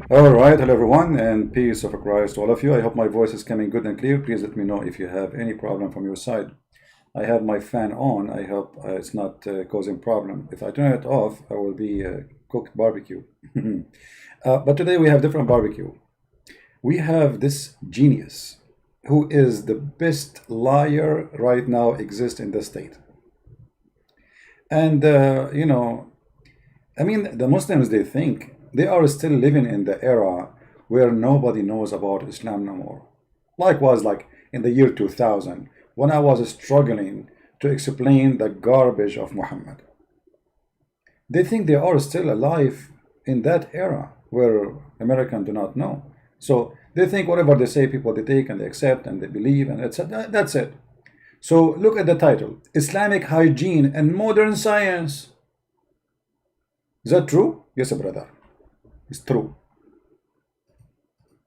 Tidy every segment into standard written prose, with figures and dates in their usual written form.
All right, hello everyone, and peace of Christ to all of you. I hope my voice is coming good and clear. Please let me know if you have any problem from your side. I have my fan on. I hope it's not causing problem. If I turn it off, I will be cooked barbecue. But today we have different barbecue. We have this genius who is the best liar right now exists in the state. And I mean, the Muslims, they think they are still living in the era where nobody knows about Islam no more. Likewise, like in the year 2000, when I was struggling to explain the garbage of Muhammad. They think they are still alive in that era where Americans do not know. So they think whatever they say, people they take and they accept and they believe and etc. That's it. So look at the title, Islamic Hygiene and Modern Science. Is that true? Yes, brother. It's true.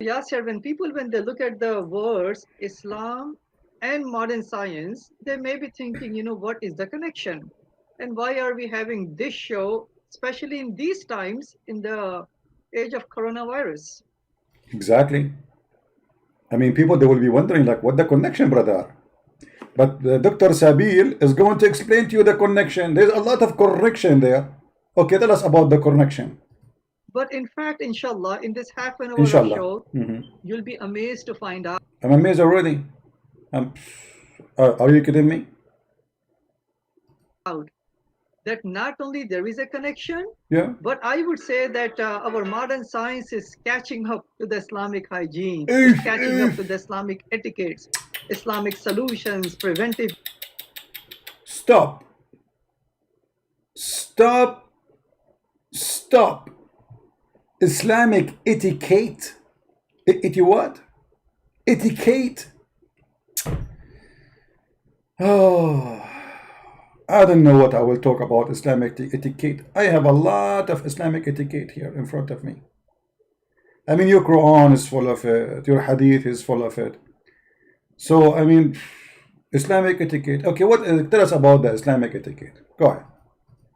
Yasser, when they look at the words Islam and modern science, they may be thinking, what is the connection? And why are we having this show, especially in these times, in the age of coronavirus? Exactly. I mean, people, they will be wondering, like, what the connection, brother? But Dr. Sabil is going to explain to you the connection. There's a lot of correction there. Okay, tell us about the connection. But in fact, inshallah, in this half an hour of Inshallah. show, you'll be amazed to find out I'm amazed already. Are you kidding me? that not only there is a connection, Yeah. but I would say that our modern science is catching up to the Islamic hygiene, is catching up to the Islamic etiquettes, Islamic solutions, preventive. Stop. Stop. Stop. Islamic etiquette. What? Etiquette. Oh, I don't know what I will talk about Islamic etiquette. I have a lot of Islamic etiquette here in front of me. I mean, your Quran is full of it. Your Hadith is full of it. So, I mean, Islamic etiquette. Okay, tell us about the Islamic etiquette. Go ahead.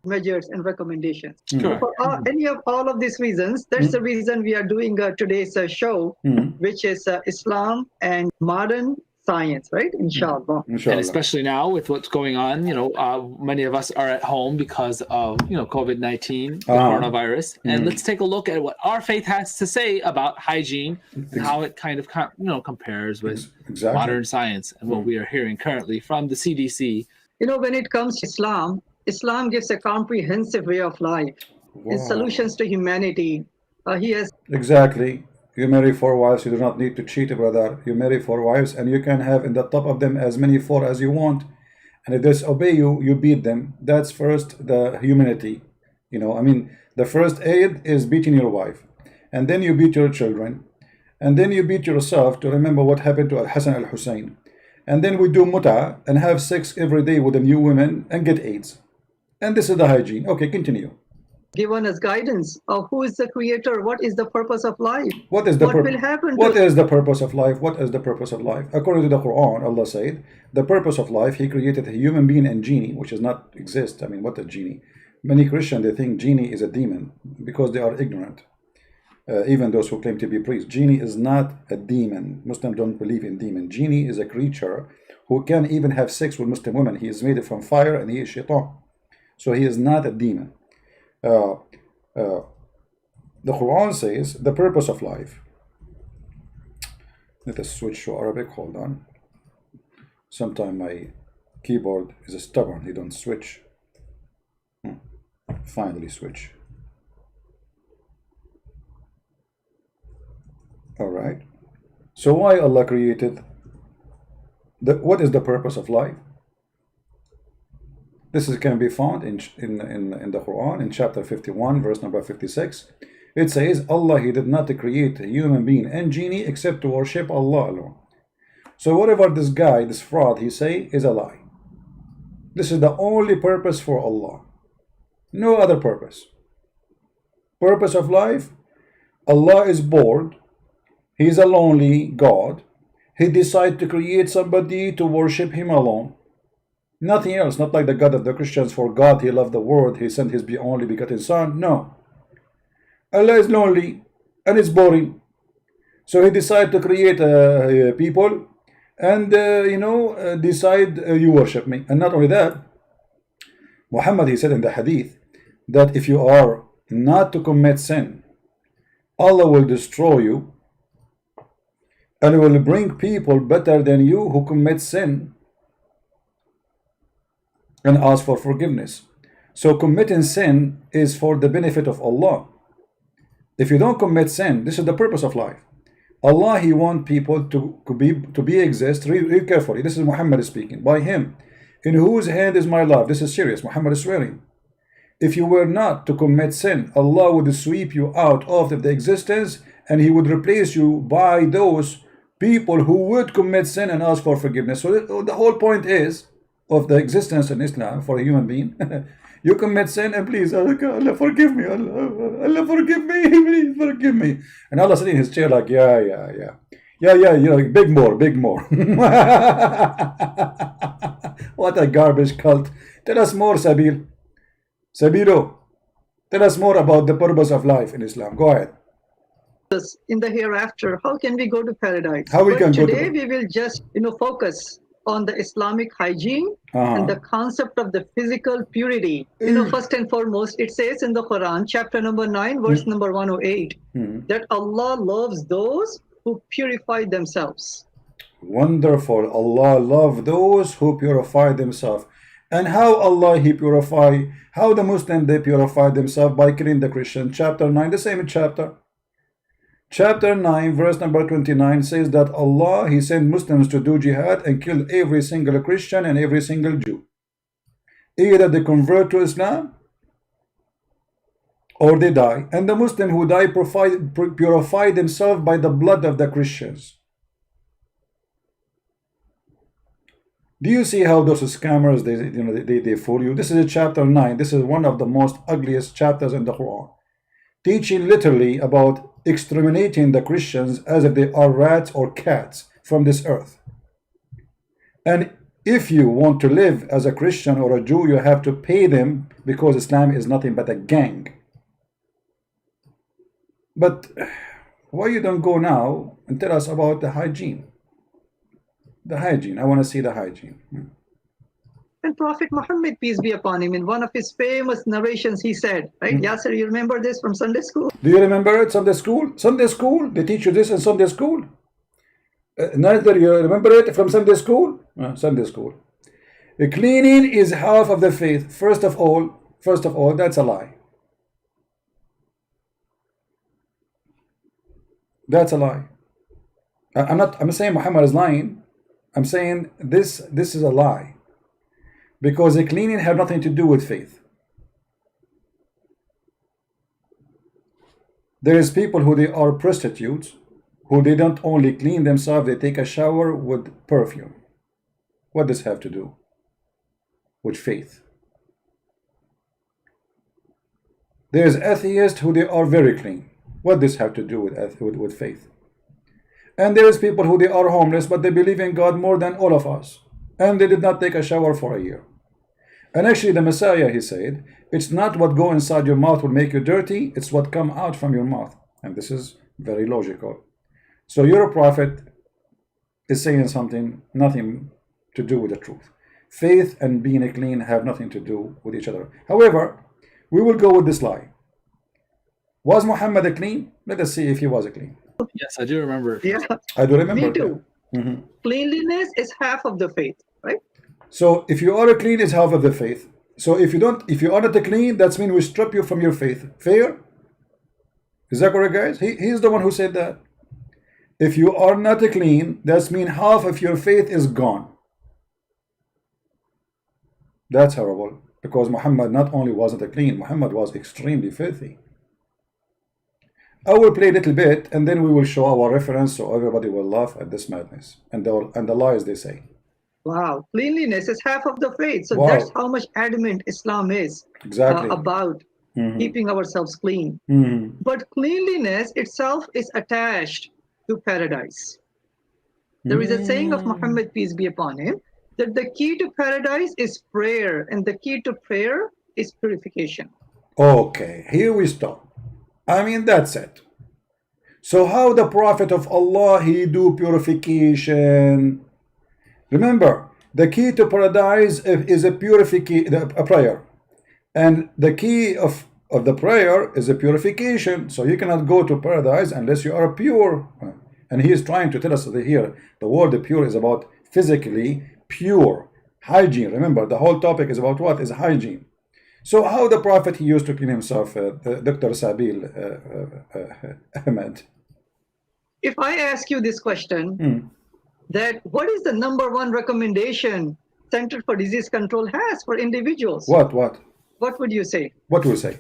Measures and recommendations. Sure. For any of all of these reasons, that's the reason we are doing today's show, which is Islam and modern science, right? Inshallah. And especially now with what's going on, many of us are at home because of, COVID-19, the coronavirus. And let's take a look at what our faith has to say about hygiene and how it kind of, compares with modern science and what we are hearing currently from the CDC. When it comes to Islam gives a comprehensive way of life, its solutions to humanity. He has exactly. You marry 4 wives, you do not need to cheat, brother. You marry 4 wives, and you can have in the top of them as many 4 as you want. And if they disobey you, you beat them. That's first the humanity. I mean, the first aid is beating your wife, and then you beat your children, and then you beat yourself to remember what happened to Al-Hassan al-Hussein. And then we do muta and have sex every day with the new women and get AIDS. And this is the hygiene. Okay, continue. Given us guidance of who is the creator, what is the purpose of life, what will happen. What is the purpose of life? What is the purpose of life? According to the Quran, Allah said, the purpose of life, He created a human being and genie, which does not exist. I mean, what is genie? Many Christians, they think genie is a demon because they are ignorant. Even those who claim to be priests. Genie is not a demon. Muslims don't believe in demon. Genie is a creature who can even have sex with Muslim women. He is made from fire and he is shaitan. So he is not a demon. The Quran says the purpose of life. Let us switch to Arabic. Hold on. Sometimes my keyboard is stubborn. He don't switch. Finally switch. All right. So why Allah created? What is the purpose of life? This can be found in the Quran in chapter 51, verse number 56. It says, Allah, He did not create a human being and genie except to worship Allah alone. So whatever this guy, this fraud, he say is a lie. This is the only purpose for Allah. No other purpose. Purpose of life, Allah is bored. He is a lonely God. He decided to create somebody to worship Him alone. Nothing else, not like the God of the Christians. For God, He loved the world, He sent His only begotten Son. No. Allah is lonely. and it's boring. So he decided to create people, and decide you worship me. And not only that, Muhammad, he said in the hadith that if you are not to commit sin, Allah will destroy you, and will bring people better than you who commit sin and ask for forgiveness. So committing sin is for the benefit of Allah. If you don't commit sin, this is the purpose of life. Allah, He wants people to exist. Read carefully. This is Muhammad speaking. By Him, in whose hand is my love. This is serious. Muhammad is swearing. If you were not to commit sin, Allah would sweep you out of the existence, and He would replace you by those people who would commit sin and ask for forgiveness. So the whole point is of the existence in Islam for a human being. You commit sin and please, Allah forgive me, Allah forgive me, please forgive me. And Allah sitting in His chair like, yeah, big more. What a garbage cult. Tell us more, Sabilo, tell us more about the purpose of life in Islam. Go ahead. In the hereafter, how can we go to paradise? How we can go to today we will just focus on the Islamic hygiene and the concept of the physical purity. First and foremost, it says in the Quran, chapter number 9, verse number 108, that Allah loves those who purify themselves. Wonderful. Allah loves those who purify themselves. And how Allah He purify, how the Muslim they purify themselves? By killing the Christian. Chapter 9, the same chapter. Chapter 9, verse number 29 says that Allah, He sent Muslims to do jihad and kill every single Christian and every single Jew. Either they convert to Islam or they die. And the Muslim who die purify themselves by the blood of the Christians. Do you see how those scammers, they fool you? This is chapter 9. This is one of the most ugliest chapters in the Quran. Teaching literally about exterminating the Christians as if they are rats or cats from this earth. And if you want to live as a Christian or a Jew, you have to pay them, because Islam is nothing but a gang. But why you don't go now and tell us about the hygiene? The hygiene. I want to see the hygiene. And Prophet Muhammad, peace be upon him, in one of his famous narrations, he said, right? Yasser, you remember this from Sunday school? Do you remember it? Sunday school? Sunday school? They teach you this in Sunday school? Neither you remember it from Sunday school? Sunday school. Cleaning is half of the faith. First of all, that's a lie. That's a lie. I'm saying Muhammad is lying. I'm saying this is a lie. Because the cleaning have nothing to do with faith. There is people who they are prostitutes, who they don't only clean themselves, they take a shower with perfume. What does have to do with faith? There is atheists who they are very clean. What does have to do with faith? And there is people who they are homeless, but they believe in God more than all of us. And they did not take a shower for a year. And actually the Messiah, he said, it's not what go inside your mouth will make you dirty, it's what come out from your mouth. And this is very logical. So your prophet is saying something, nothing to do with the truth. Faith and being clean have nothing to do with each other. However, we will go with this lie. Was Muhammad clean? Let us see if he was clean. Yes, I do remember. Yeah, I do remember. me too. Cleanliness is half of the faith, right? So if you are clean, is half of the faith. So if you are not clean, that means we strip you from your faith. Fair? Is that correct, guys? He's the one who said that. If you are not clean, that means half of your faith is gone. That's horrible. Because Muhammad not only wasn't clean, Muhammad was extremely filthy. I will play a little bit, and then we will show our reference, so everybody will laugh at this madness and the lies they say. Wow, cleanliness is half of the faith. So Wow. that's how much adamant Islam is Exactly. about keeping ourselves clean. Mhm. But cleanliness itself is attached to paradise. There is a saying of Muhammad, peace be upon him, that the key to paradise is prayer, and the key to prayer is purification. Okay, here we stop. I mean, that's it. So how the Prophet of Allah, he do purification? Remember, the key to paradise is a purification, a prayer. And the key of the prayer is a purification. So you cannot go to paradise unless you are pure. And he is trying to tell us that here, the word pure is about physically pure. Hygiene. Remember, the whole topic is about what? Is hygiene. So how the Prophet, he used to clean himself, Dr. Sabil Ahmed? If I ask you this question, that what is the #1 recommendation Center for Disease Control has for individuals? What would you say? What do you say?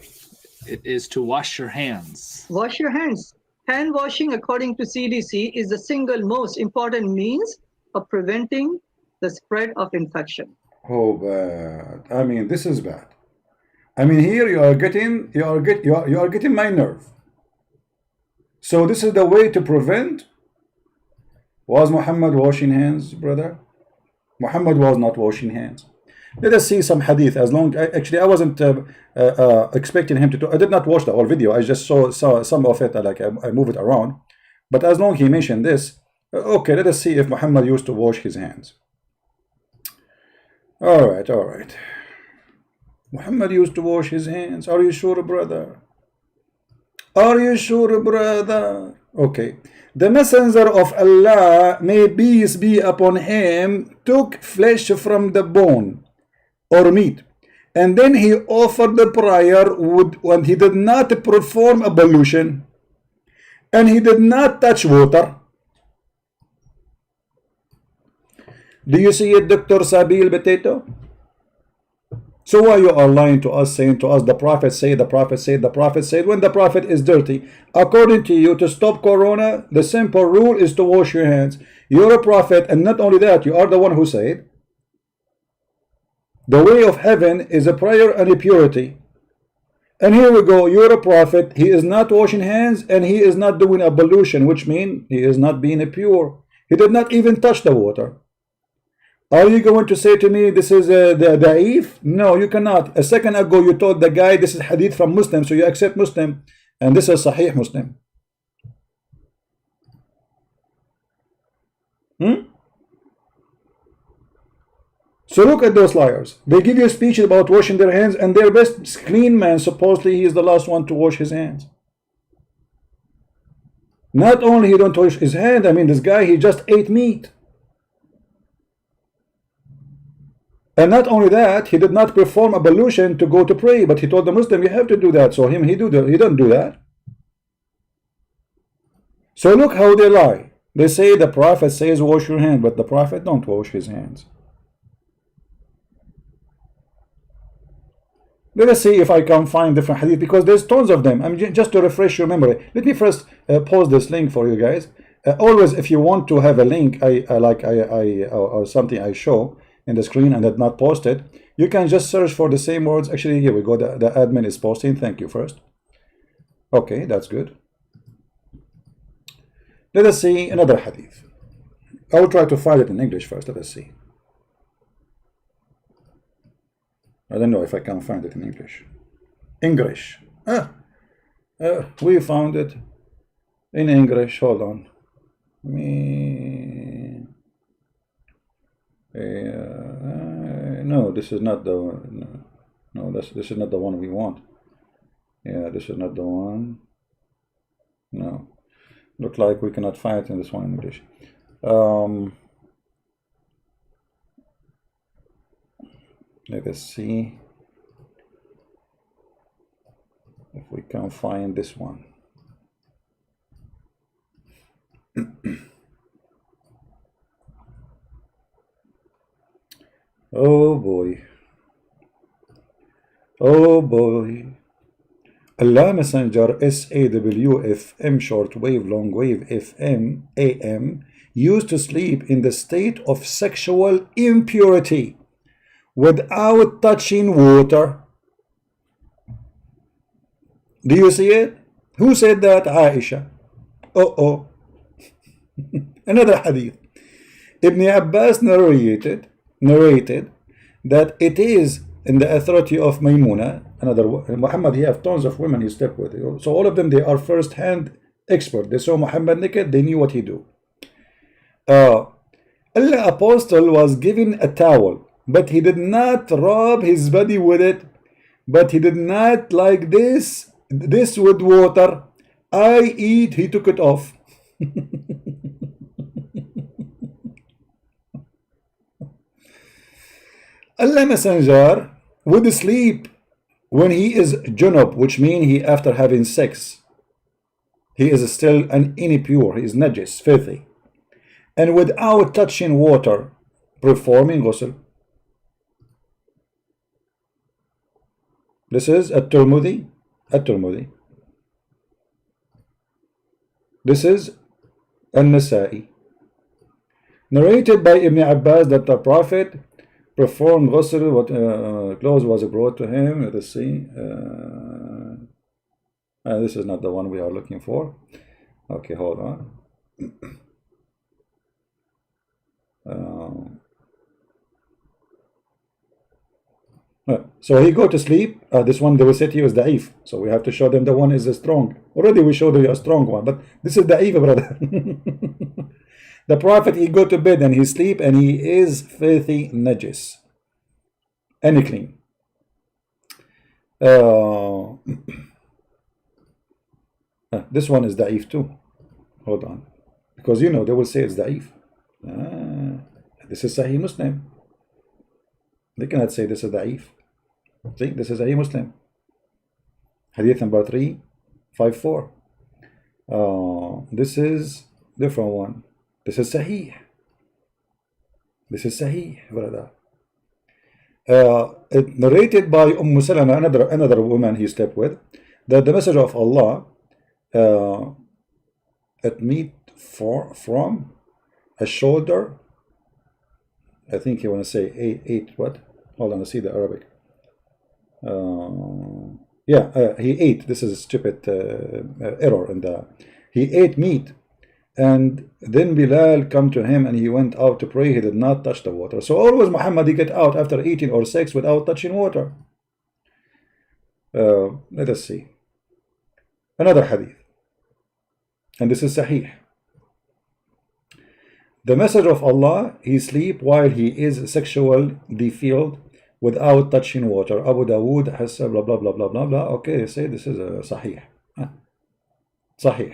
It is to wash your hands. Wash your hands. Hand washing, according to CDC, is the single most important means of preventing the spread of infection. Oh, bad. I mean, this is bad. I mean, here you are getting my nerve. So this is the way to prevent. Was Muhammad washing hands, brother? Muhammad was not washing hands. Let us see some hadith. Actually, I wasn't expecting him to talk. I did not watch the whole video. I just saw some of it. I move it around. But as long as he mentioned this, okay, let us see if Muhammad used to wash his hands. All right. Muhammad used to wash his hands. Are you sure, brother? Are you sure, brother? Okay. The messenger of Allah, may peace be upon him, took flesh from the bone or meat, and then he offered the prayer when he did not perform ablution and he did not touch water. Do you see it, Dr. Sabil Potato? So why you are lying to us, saying to us, the Prophet said, the Prophet said, the Prophet said, when the Prophet is dirty? According to you, to stop corona, the simple rule is to wash your hands. You're a prophet, and not only that, you are the one who said, the way of heaven is a prayer and a purity. And here we go, you're a prophet, he is not washing hands, and he is not doing ablution, which means he is not being pure. He did not even touch the water. Are you going to say to me this is the da'if? No, you cannot. A second ago you told the guy this is hadith from Muslim, so you accept Muslim, and this is Sahih Muslim. So look at those liars. They give you speeches about washing their hands, and their best clean man, supposedly he is the last one to wash his hands. Not only he don't wash his hand, I mean this guy, he just ate meat. And not only that, he did not perform ablution to go to pray, but he told the Muslim, you have to do that. So he don't do that. So look how they lie. They say the Prophet says wash your hand, but the Prophet don't wash his hands. Let us see if I can find different hadith, because there's tons of them. Just to refresh your memory. Let me first pause this link for you guys. Always, if you want to have a link, or something I show in the screen and did not post it, you can just search for the same words. Actually, here we go. The admin is posting. Thank you first. Okay, that's good. Let us see another hadith. I will try to find it in English first. Let us see. I don't know if I can find it in English. We found it in English. Hold on. No, this is not the one. No, this is not the one we want. Yeah, this is not the one. No, look like we cannot find it in this one in English. Let us see if we can find this one. Oh boy. Oh boy. Allah Messenger SAWFM shortwave longwave FM AM used to sleep in the state of sexual impurity without touching water. Do you see it? Who said that? Aisha. Another hadith. Ibn Abbas narrated that it is in the authority of Maymuna. Muhammad, he have tons of women he slept with. So all of them, they are first hand expert. They saw Muhammad naked, they knew what he do. Allah apostle was given a towel, but he did not rub his body with it, but he did not like this with water. I eat, he took it off. Allah Messenger would sleep when he is junub, which means he after having sex. He is still an impure, he is najis, filthy. And without touching water, performing ghusl. This is at-Tirmidhi. This is An-Nasa'i. Narrated by Ibn Abbas that the Prophet performed ghusl, what clothes was brought to him. Let us see. This is not the one we are looking for. Okay, hold on. So he go to sleep. This one they will say to you is da'if. So we have to show them the one is strong. Already we showed you a strong one, but this is da'if, brother. The Prophet, he go to bed and he sleep and he is filthy najis. Unclean. This one is da'if too. Hold on. Because you know they will say it's da'if. This is Sahih Muslim. They cannot say this is da'if. See, this is Sahih Muslim. Hadith number 354. This is different one. This is Sahih. This is Sahih, brother. Narrated by Salama, another woman he slept with, that the Messenger of Allah at meat from a shoulder. I think you want to say eight what? Hold on, I see the Arabic. He ate. This is a stupid error in the. He ate meat, and then Bilal come to him, and he went out to pray. He did not touch the water. So always Muhammad he get out after eating or sex without touching water. Let us see another hadith, and this is Sahih. The Messenger of Allah, he sleep while he is sexual defiled without touching water. Abu Dawood has blah blah blah blah blah blah. Okay, they say this is a Sahih. Sahih.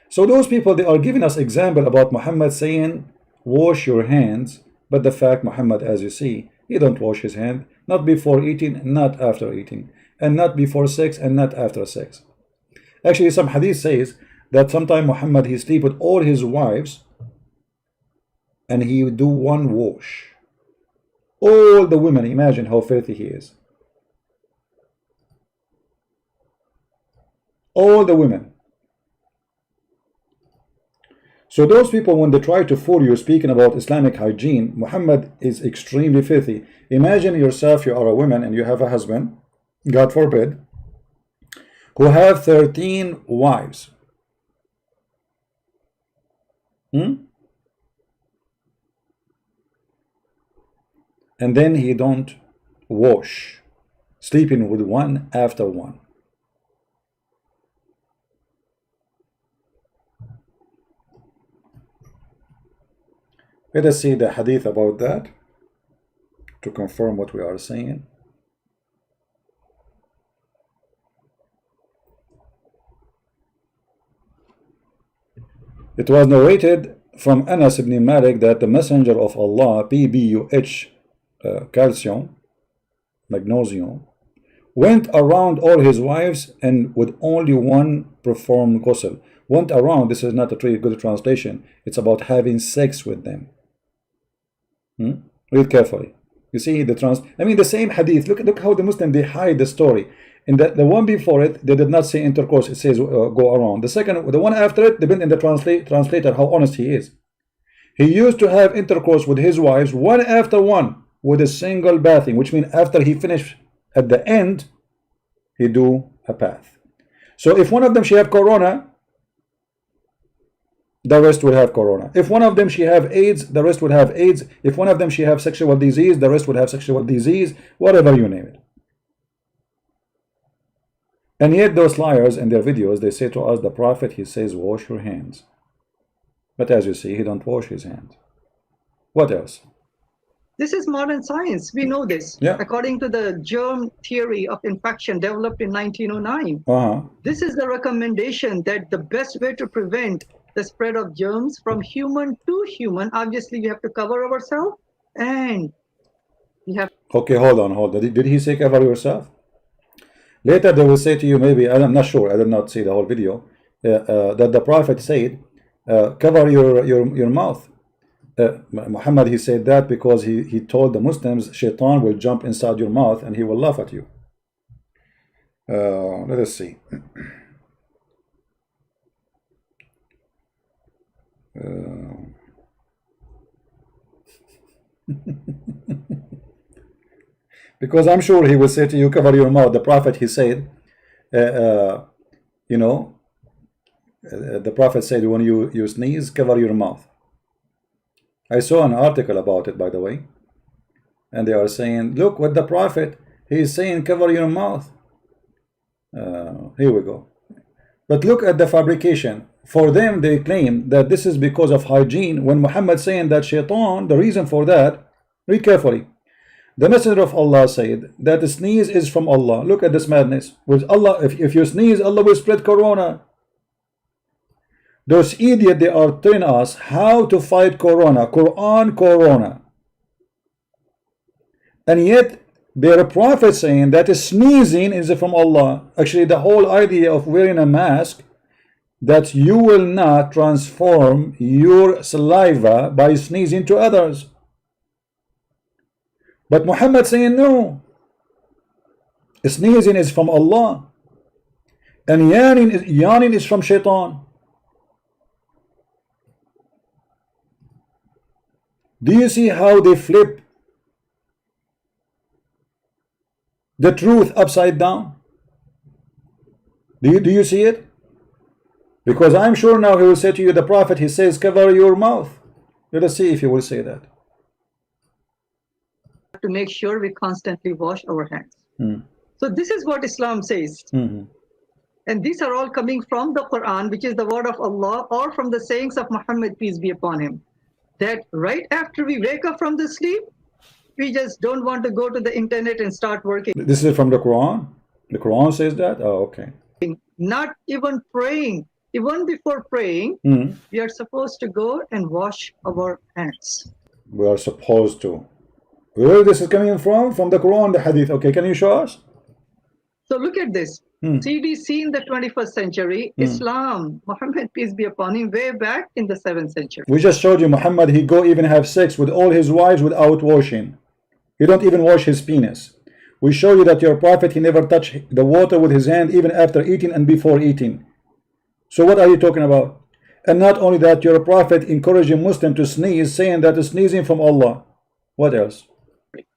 So those people, they are giving us example about Muhammad saying wash your hands, but the fact Muhammad, as you see, he don't wash his hand, not before eating, not after eating, and not before sex and not after sex. Actually, some hadith says that sometime Muhammad he sleep with all his wives and he would do one wash. All the women, imagine how filthy he is. All the women. So those people, when they try to fool you speaking about Islamic hygiene, Muhammad is extremely filthy. Imagine yourself, you are a woman and you have a husband, God forbid, who have 13 wives. And then he don't wash, sleeping with one after one. Let us see the hadith about that to confirm what we are saying. It was narrated from Anas ibn Malik that the Messenger of Allah, PBUH, calcium, magnesium, went around all his wives and with only one performed ghusl. Went around, this is not a very good translation. It's about having sex with them. Read carefully. You see the same hadith. Look how the Muslim they hide the story. In the one before it, they did not say intercourse. It says go around. The one after it, depending on the translator how honest he is. He used to have intercourse with his wives one after one with a single bathing, which means after he finished at the end, he do a bath. So if one of them she have corona, the rest will have corona. If one of them she have AIDS, the rest would have AIDS. If one of them she have sexual disease, the rest would have sexual disease, whatever you name it. And yet those liars in their videos, they say to us, the Prophet, he says, wash your hands. But as you see, he don't wash his hands. What else? This is modern science. We know this. Yeah. According to the germ theory of infection developed in 1909, Uh-huh. this is the recommendation that the best way to prevent the spread of germs from human to human, obviously we have to cover ourselves and we have. Okay, hold on. Did he say cover yourself? Later they will say to you, maybe, I'm not sure, I did not see the whole video, that the Prophet said, cover your mouth. Muhammad, he said that because he told the Muslims, shaitan will jump inside your mouth and he will laugh at you. Let us see. Because I'm sure he will say to you, cover your mouth. The Prophet, he said, you know, the Prophet said, when you sneeze, cover your mouth. I saw an article about it, by the way, and they are saying, look what the Prophet, he is saying, cover your mouth. Here we go. But look at the fabrication. For them, they claim that this is because of hygiene, when Muhammad saying that shaitan, the reason for that, read carefully. The Messenger of Allah said that the sneeze is from Allah. Look at this madness. With Allah, if you sneeze, Allah will spread corona. Those idiots, they are telling us how to fight corona. Quran, corona. And yet, their prophet saying that sneezing is from Allah. Actually, the whole idea of wearing a mask, that you will not transform your saliva by sneezing to others. But Muhammad saying no. Sneezing is from Allah. And yawning is from shaitan. Do you see how they flip the truth upside down? Do you see it? Because I'm sure now he will say to you, the Prophet, he says, cover your mouth. Let us see if he will say that. To make sure we constantly wash our hands. So this is what Islam says. And these are all coming from the Quran, which is the word of Allah, or from the sayings of Muhammad, peace be upon him. That right after we wake up from the sleep, we just don't want to go to the internet and start working. This is from the Quran? The Quran says that? Oh, okay. Not even praying. Even before praying, we are supposed to go and wash our hands. We are supposed to. Where this is coming from? From the Quran, the Hadith. Okay, can you show us? So look at this. CDC in the 21st century, Islam, Muhammad, peace be upon him, way back in the 7th century. We just showed you Muhammad, he go even have sex with all his wives without washing. He don't even wash his penis. We show you that your prophet, he never touched the water with his hand even after eating and before eating. So what are you talking about? And not only that, your prophet encouraging Muslim to sneeze, saying that is sneezing from Allah. What else?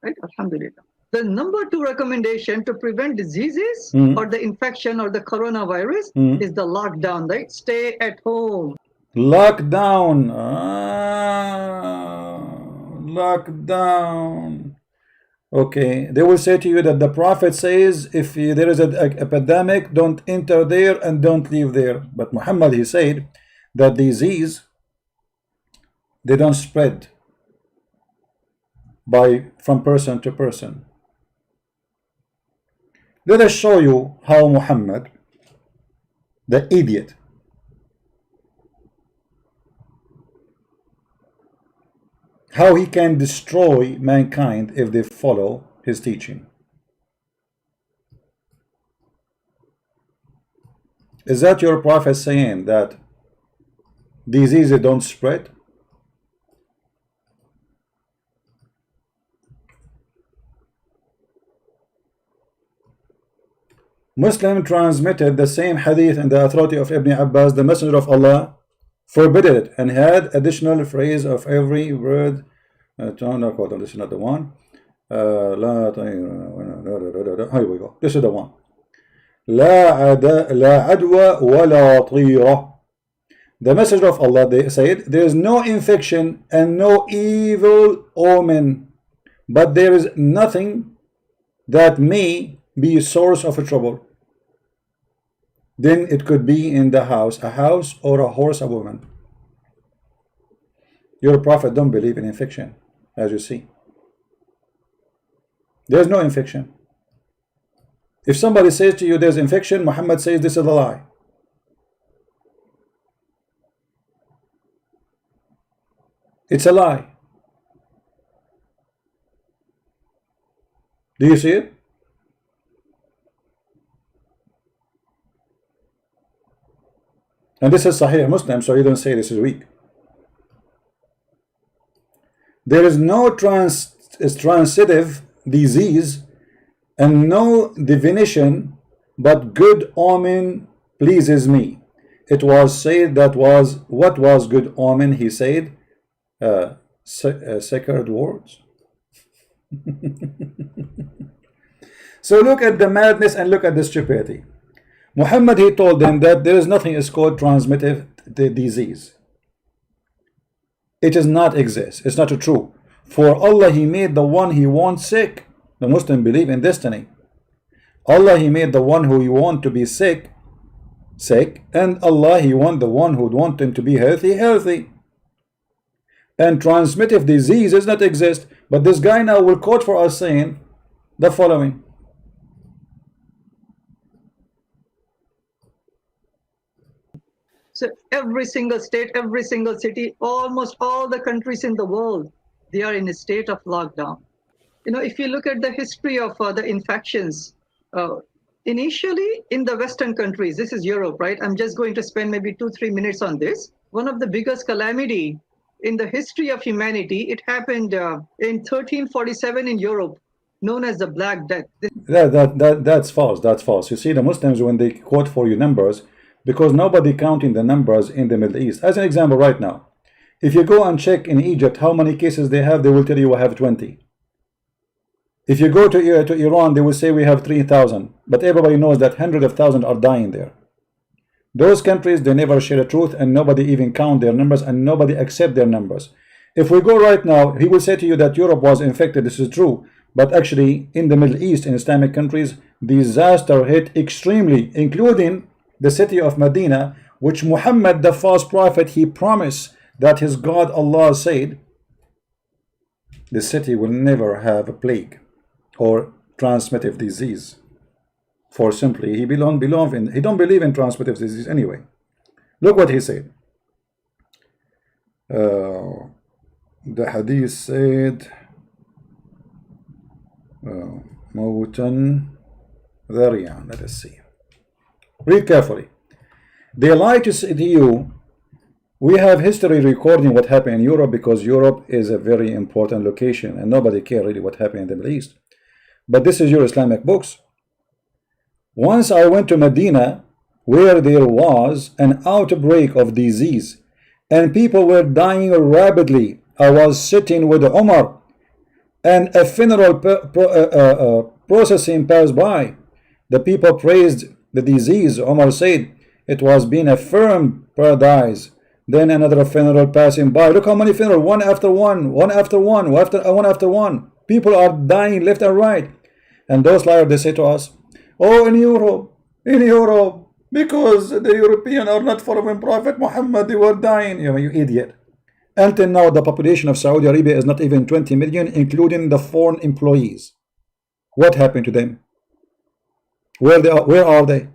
Right? Alhamdulillah. The number 2 recommendation to prevent diseases or the infection or the coronavirus is the lockdown, right? Stay at home. Lockdown. Lockdown. Okay, they will say to you that the Prophet says if there is an epidemic, don't enter there and don't leave there. But Muhammad, he said that disease, they don't spread from person to person. Let us show you how Muhammad, the idiot, how he can destroy mankind if they follow his teaching. Is that your prophet saying that diseases don't spread? Muslim transmitted the same hadith in the authority of Ibn Abbas. The Messenger of Allah forbidden it and had additional phrase of every word. This is not the one. Here we go. This is the one. لا عدوى ولا طيرة. The Messenger of Allah, they said, there is no infection and no evil omen, but there is nothing that may be a source of a trouble. then it could be in the house, a house, or a horse, a woman. Your prophet don't believe in infection, as you see. There's no infection. If somebody says to you there's infection, Muhammad says this is a lie. It's a lie. Do you see it? And this is Sahih Muslim, so you don't say this is weak. There is no transitive disease and no divination, but good omen pleases me. It was said that was what was good omen, he said, sacred words. So look at the madness and look at the stupidity. Muhammad, he told them that there is nothing is called transmittive disease. It does not exist. It's not true. For Allah, he made the one he wants sick. The Muslim believe in destiny. Allah, he made the one who he want to be sick, and Allah, he want the one who would want him to be healthy. And transmittive disease does not exist. But this guy now will quote for us saying the following. So every single state, every single city, almost all the countries in the world, they are in a state of lockdown. You know, if you look at the history of the infections, initially in the Western countries, this is Europe, right? I'm just going to spend maybe 2-3 minutes on this. One of the biggest calamity in the history of humanity, it happened in 1347 in Europe, known as the Black Death. That's false. That's false. You see, the Muslims, when they quote for you numbers, because nobody counting the numbers in the Middle East. As an example, right now, if you go and check in Egypt how many cases they have, they will tell you we have 20. If you go to Iran, they will say we have 3,000. But everybody knows that hundreds of thousands are dying there. Those countries, they never share the truth, and nobody even count their numbers, and nobody accept their numbers. If we go right now, he will say to you that Europe was infected. This is true. But actually, in the Middle East, in Islamic countries, disaster hit extremely, including the city of Medina, which Muhammad, the false prophet, he promised that his God Allah said the city will never have a plague or transmittive disease. For simply he don't believe in transmittive disease anyway. Look what he said. The hadith said Mawtan Dhariyan. Let us see. Read carefully. They lie to you. We have history recording what happened in Europe, because Europe is a very important location and nobody cares really what happened in the Middle East. But this is your Islamic books. Once I went to Medina, where there was an outbreak of disease and people were dying rapidly. I was sitting with Umar and a funeral procession passed by. The people praised the disease. Umar said it was being a firm paradise. Then another funeral passing by. Look how many funerals, one after one, one after one, one after one. People are dying left and right. And those liars, they say to us, oh, in Europe, because the Europeans are not following Prophet Muhammad, they were dying. You idiot. Until now, the population of Saudi Arabia is not even 20 million, including the foreign employees. What happened to them? Where are they?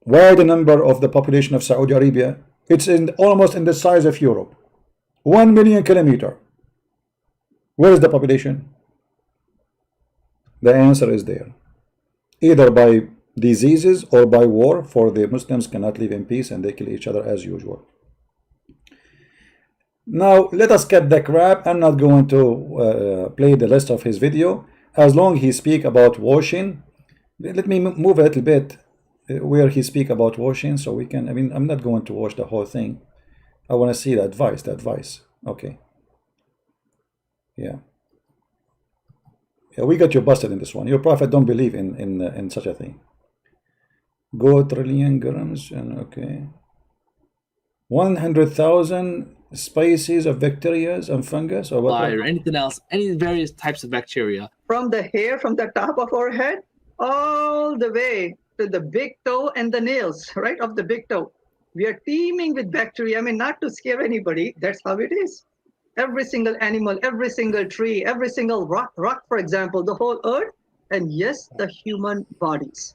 Why the number of the population of Saudi Arabia? It's almost in the size of Europe. 1 million kilometers. Where is the population? The answer is there. Either by diseases or by war, for the Muslims cannot live in peace and they kill each other as usual. Now let us cut the crap. I'm not going to play the rest of his video. As long as he speak about washing, let me move a little bit where he speak about washing, so we can, I'm not going to watch the whole thing. I want to see the advice. Okay. Yeah, we got you busted in this one. Your prophet don't believe in such a thing. Go trillion grams, and okay, 100,000 species of bacteria and fungus or what? Or anything else, any various types of bacteria. From the hair, from the top of our head all the way to the big toe and the nails, right, of the big toe. We are teeming with bacteria. I mean, not to scare anybody, that's how it is. Every single animal, every single tree, every single rock, for example, the whole earth, and yes, the human bodies.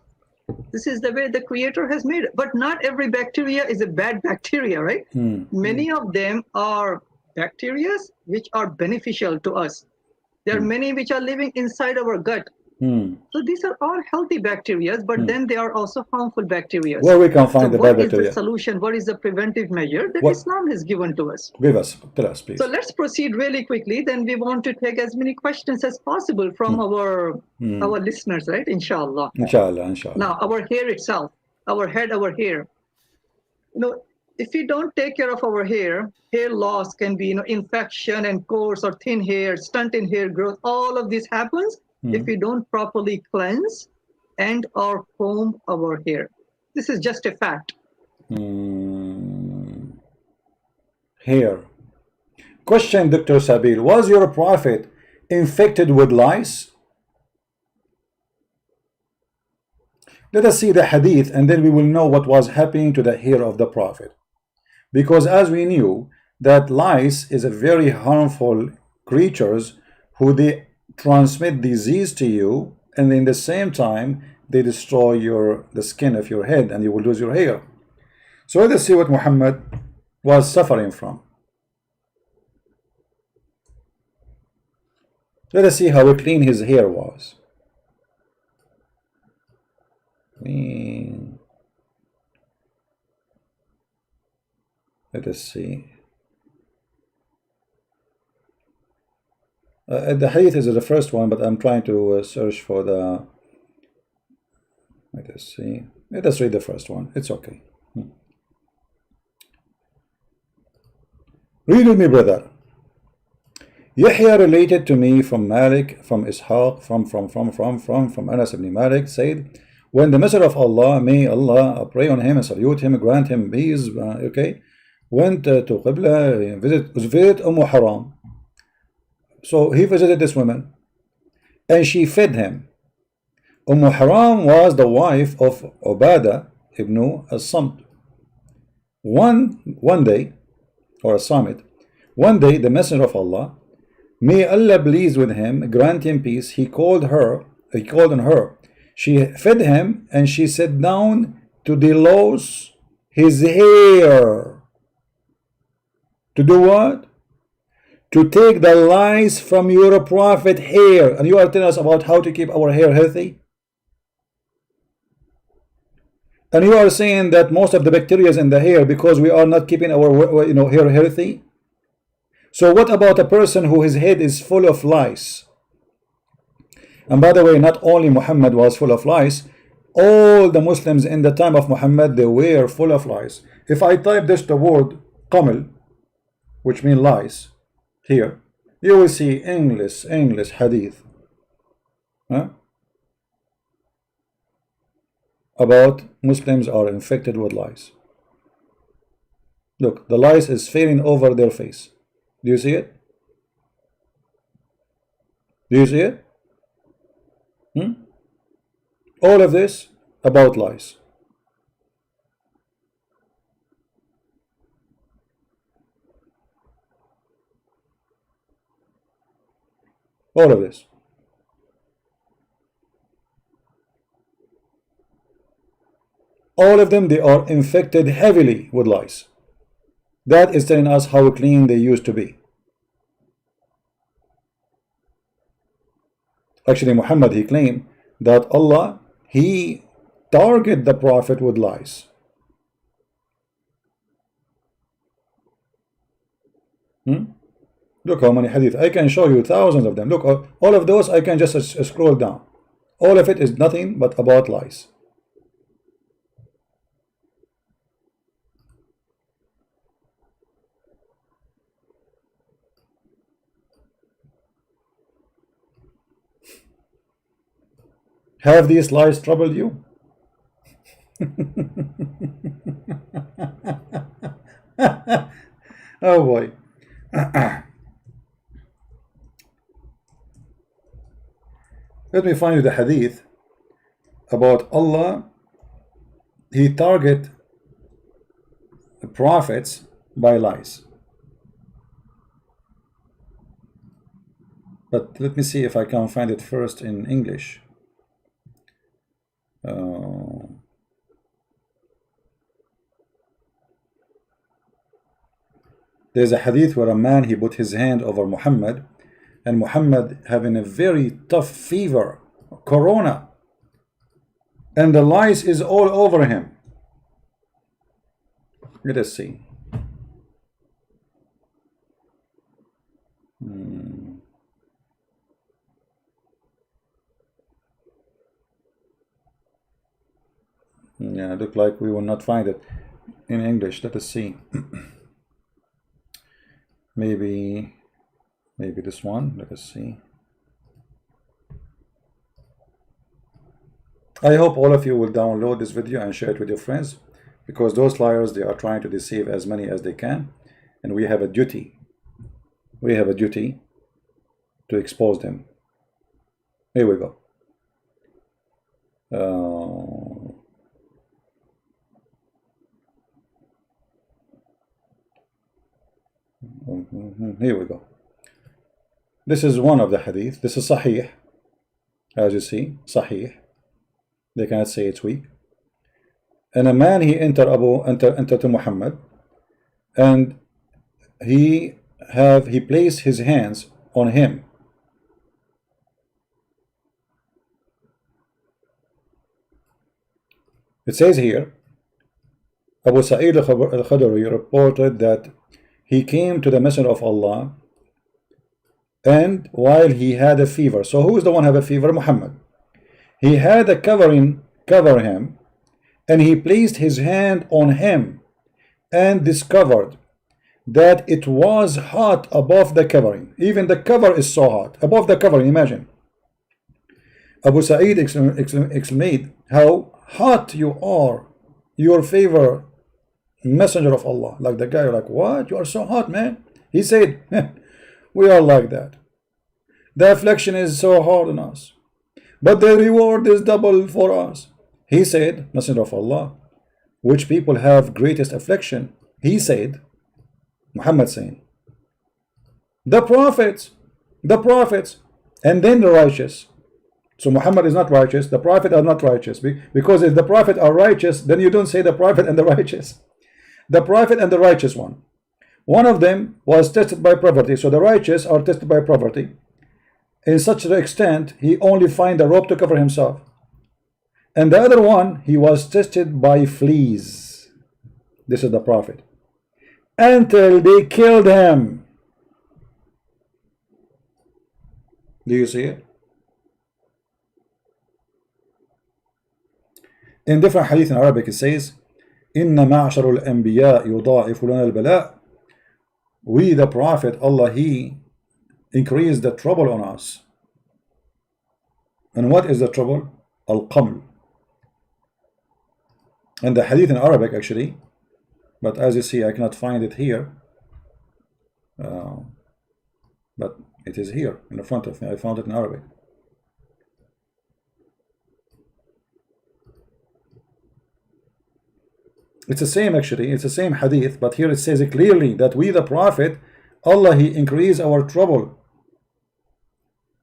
This is the way the creator has made it. But not every bacteria is a bad bacteria, right? Many of them are bacteria which are beneficial to us. There are many which are living inside our gut. So these are all healthy bacteria, but then they are also harmful bacteria. Where we can find the bad what is bacteria? the solution? What is the preventive measure that What- Islam has given to us? Tell us, please. So let's proceed really quickly. Then we want to take as many questions as possible from our listeners, right? Inshallah. Inshallah, inshallah. Now, our hair itself, our head, our hair. If we don't take care of our hair loss can be, infection and coarse or thin hair, stunt in hair growth. All of this happens if we don't properly cleanse and or comb our hair. This is just a fact. Hair. Question, Dr. Sabil, was your prophet infected with lice? Let us see the hadith and then we will know what was happening to the hair of the prophet. Because as we knew that lice is a very harmful creatures who they transmit disease to you, and in the same time they destroy the skin of your head and you will lose your hair. So let us see what Muhammad was suffering from. Let us see how clean his hair was. Let us see. The hadith is the first one, but I'm trying to search for the. Let us see. Let us read the first one. It's okay. Read with me, brother. Yahya related to me from Malik, from Ishaq, from Anas ibn Malik, said, when the Messenger of Allah, may Allah pray on him and salute him, grant him peace, went to Qibla, visit Haram. So he visited this woman and she fed him. Haram was the wife of Ubadah ibn as-Samt. One day, or a summit, one day the Messenger of Allah, may Allah please with him, grant him peace, he called on her. She fed him and she sat down to delouse his hair. To do what? To take the lice from your prophet hair. And you are telling us about how to keep our hair healthy? And you are saying that most of the bacteria is in the hair because we are not keeping our hair healthy? So what about a person who his head is full of lice? And by the way, not only Muhammad was full of lice, all the Muslims in the time of Muhammad, they were full of lice. If I type this the word qamal, which means lice, here, you will see English hadith about Muslims are infected with lice. Look, the lice is failing over their face. Do you see it? Do you see it? All of this about lice. All of this. All of them, they are infected heavily with lice. That is telling us how clean they used to be. Actually, Muhammad, he claimed that Allah, he targeted the prophet with lice. Look how many hadith. I can show you thousands of them. Look, all of those I can just scroll down. All of it is nothing but about lice. Have these lies troubled you? Oh boy. Let me find you the hadith about Allah, he target the prophets by lies. But let me see if I can find it first in English. There's a hadith where a man, he put his hand over Muhammad, and Muhammad having a very tough fever, corona, and the lice is all over him. Let us see. Yeah, look like we will not find it in English. Let us see. maybe this one. Let us see. I hope all of you will download this video and share it with your friends, because those liars, they are trying to deceive as many as they can, and we have a duty. We have a duty to expose them. Here we go. Here we go. This is one of the hadith. This is Sahih. As you see, Sahih. They cannot say it's weak. And a man, he entered to Muhammad, and he placed his hands on him. It says here, Abu Sa'id al-Khudri reported that he came to the Messenger of Allah, and while he had a fever. So who is the one who have a fever? Muhammad. He had a covering cover him, and he placed his hand on him and discovered that it was hot above the covering. Even the cover is so hot above the covering. Imagine. Abu Sa'id exclaimed, how hot you are, your favor, Messenger of Allah. Like the guy, like, what? You are so hot, man. He said, we are like that. The affliction is so hard on us, but the reward is double for us. He said, Messenger of Allah, which people have greatest affliction? He said, Muhammad saying, the prophets, and then the righteous. So Muhammad is not righteous, the prophet are not righteous, because if the prophet are righteous, then you don't say the prophet and the righteous. The prophet and the righteous one. One of them was tested by poverty, so the righteous are tested by poverty. In such an extent, he only find a rope to cover himself. And the other one, he was tested by fleas. This is the prophet. Until they killed him. Do you see it? In different hadith in Arabic, it says, Inna ma'ashar al-anbiya yudha'ifu lana al-bala'. We, the prophet, Allah, he increased the trouble on us. And what is the trouble? Al-qaml. And the hadith in Arabic, actually, but as you see, I cannot find it here. But it is here in the front of me. I found it in Arabic. It's the same, actually. It's the same hadith, but here it says it clearly that we, the prophet, Allah, he increased our trouble.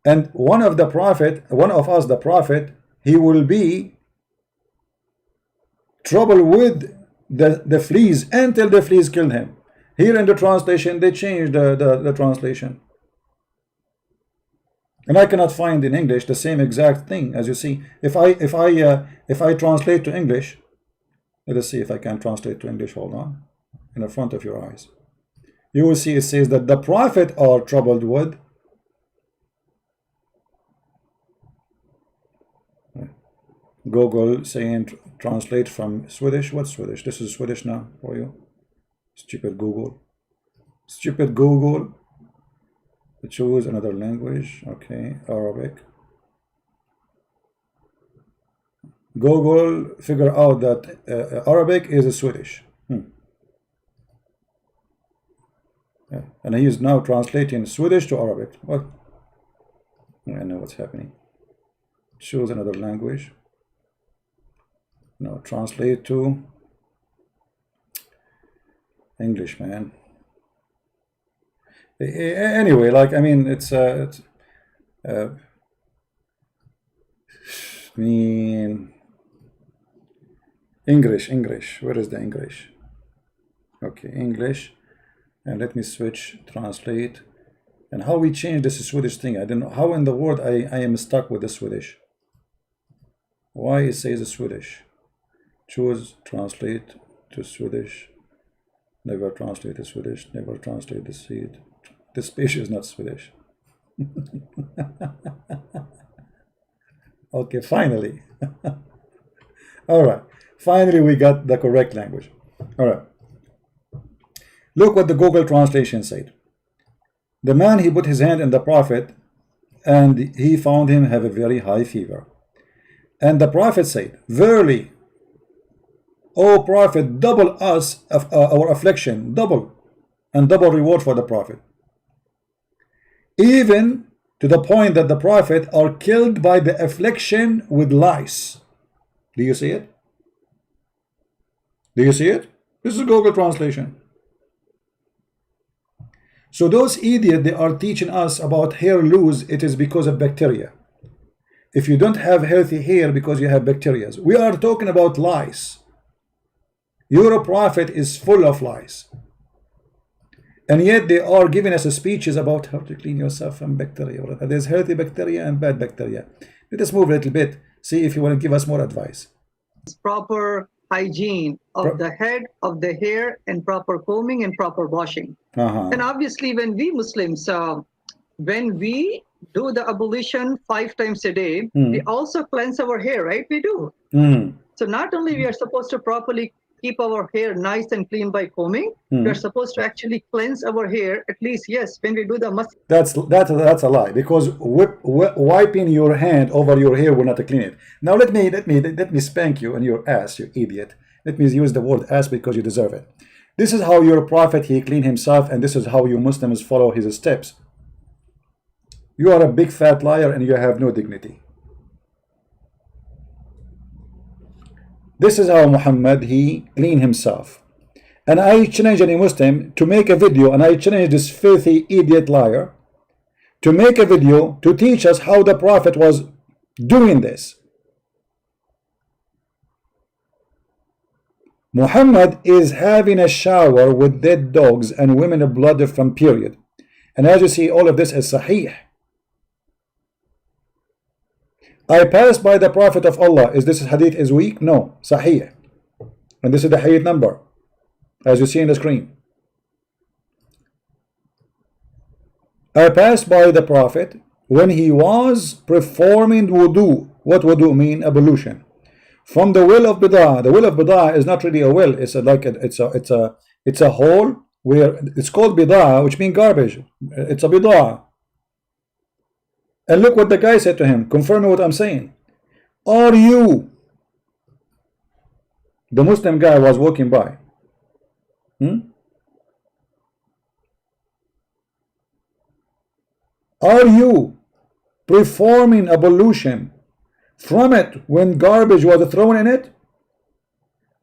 And one of us, the prophet, he will be trouble with the fleas until the fleas kill him. Here in the translation, they changed the translation. And I cannot find in English the same exact thing. As you see, if I translate to English, let us see if I can translate to English. Hold on. In the front of your eyes, you will see it says that the prophet are troubled with Google saying translate from Swedish. What's Swedish? This is Swedish now for you. Stupid Google. Stupid Google. Choose another language. Okay, Arabic. Google figure out that Arabic is a Swedish. Yeah. And he is now translating Swedish to Arabic. What? I know what's happening. Choose another language. No, translate to English, man. Anyway, like, I mean, I mean, English. Where is the English? Okay, English. And let me switch, translate. And how we change this Swedish thing? I don't know how in the world I am stuck with the Swedish. Why it says Swedish? Choose, translate to Swedish. Never translate to Swedish. Never translate the seed. This page is not Swedish. Okay, finally. All right. Finally, we got the correct language. All right. Look what the Google translation said. The man, he put his hand in the prophet, and he found him have a very high fever. And the prophet said, verily, O prophet, double us of our affliction, double, and double reward for the prophet. Even to the point that the prophet are killed by the affliction with lice. Do you see it? Do you see it? This is Google translation. So those idiots, they are teaching us about hair loss, it is because of bacteria. If you don't have healthy hair because you have bacteria. We are talking about lice. Your prophet is full of lice. And yet they are giving us speeches about how to clean yourself from bacteria. There's healthy bacteria and bad bacteria. Let us move a little bit, see if you want to give us more advice. Proper hygiene of the head, of the hair, and proper combing and proper washing. And obviously, when we Muslims, when we do the ablution 5 times a day, we also cleanse our hair, right? We do. So not only we are supposed to properly keep our hair nice and clean by combing, we are supposed to actually cleanse our hair at least, yes, when we do the must. That's a lie, because wiping your hand over your hair will not clean it. Now let me spank you on your ass, you idiot. Let me use the word ass because you deserve it. This is how your prophet, he cleaned himself, and this is how you Muslims follow his steps. You are a big fat liar and you have no dignity. This is how Muhammad, he cleaned himself. And I challenge any Muslim to make a video, and I challenge this filthy idiot liar to make a video to teach us how the prophet was doing this. Muhammad is having a shower with dead dogs and women blood from period. And as you see, all of this is sahih. I passed by the Prophet of Allah. Is this hadith is weak? No, sahih. And this is the hadith number, as you see on the screen. I passed by the Prophet when he was performing wudu. What wudu mean? Ablution. From the well of Bid'ah. The well of Bid'ah is not really a well. It's a hole where it's called Bid'ah, which means garbage. It's a Bid'ah. And look what the guy said to him, confirming what I'm saying. Are you? The Muslim guy was walking by. Are you performing ablution from it when garbage was thrown in it?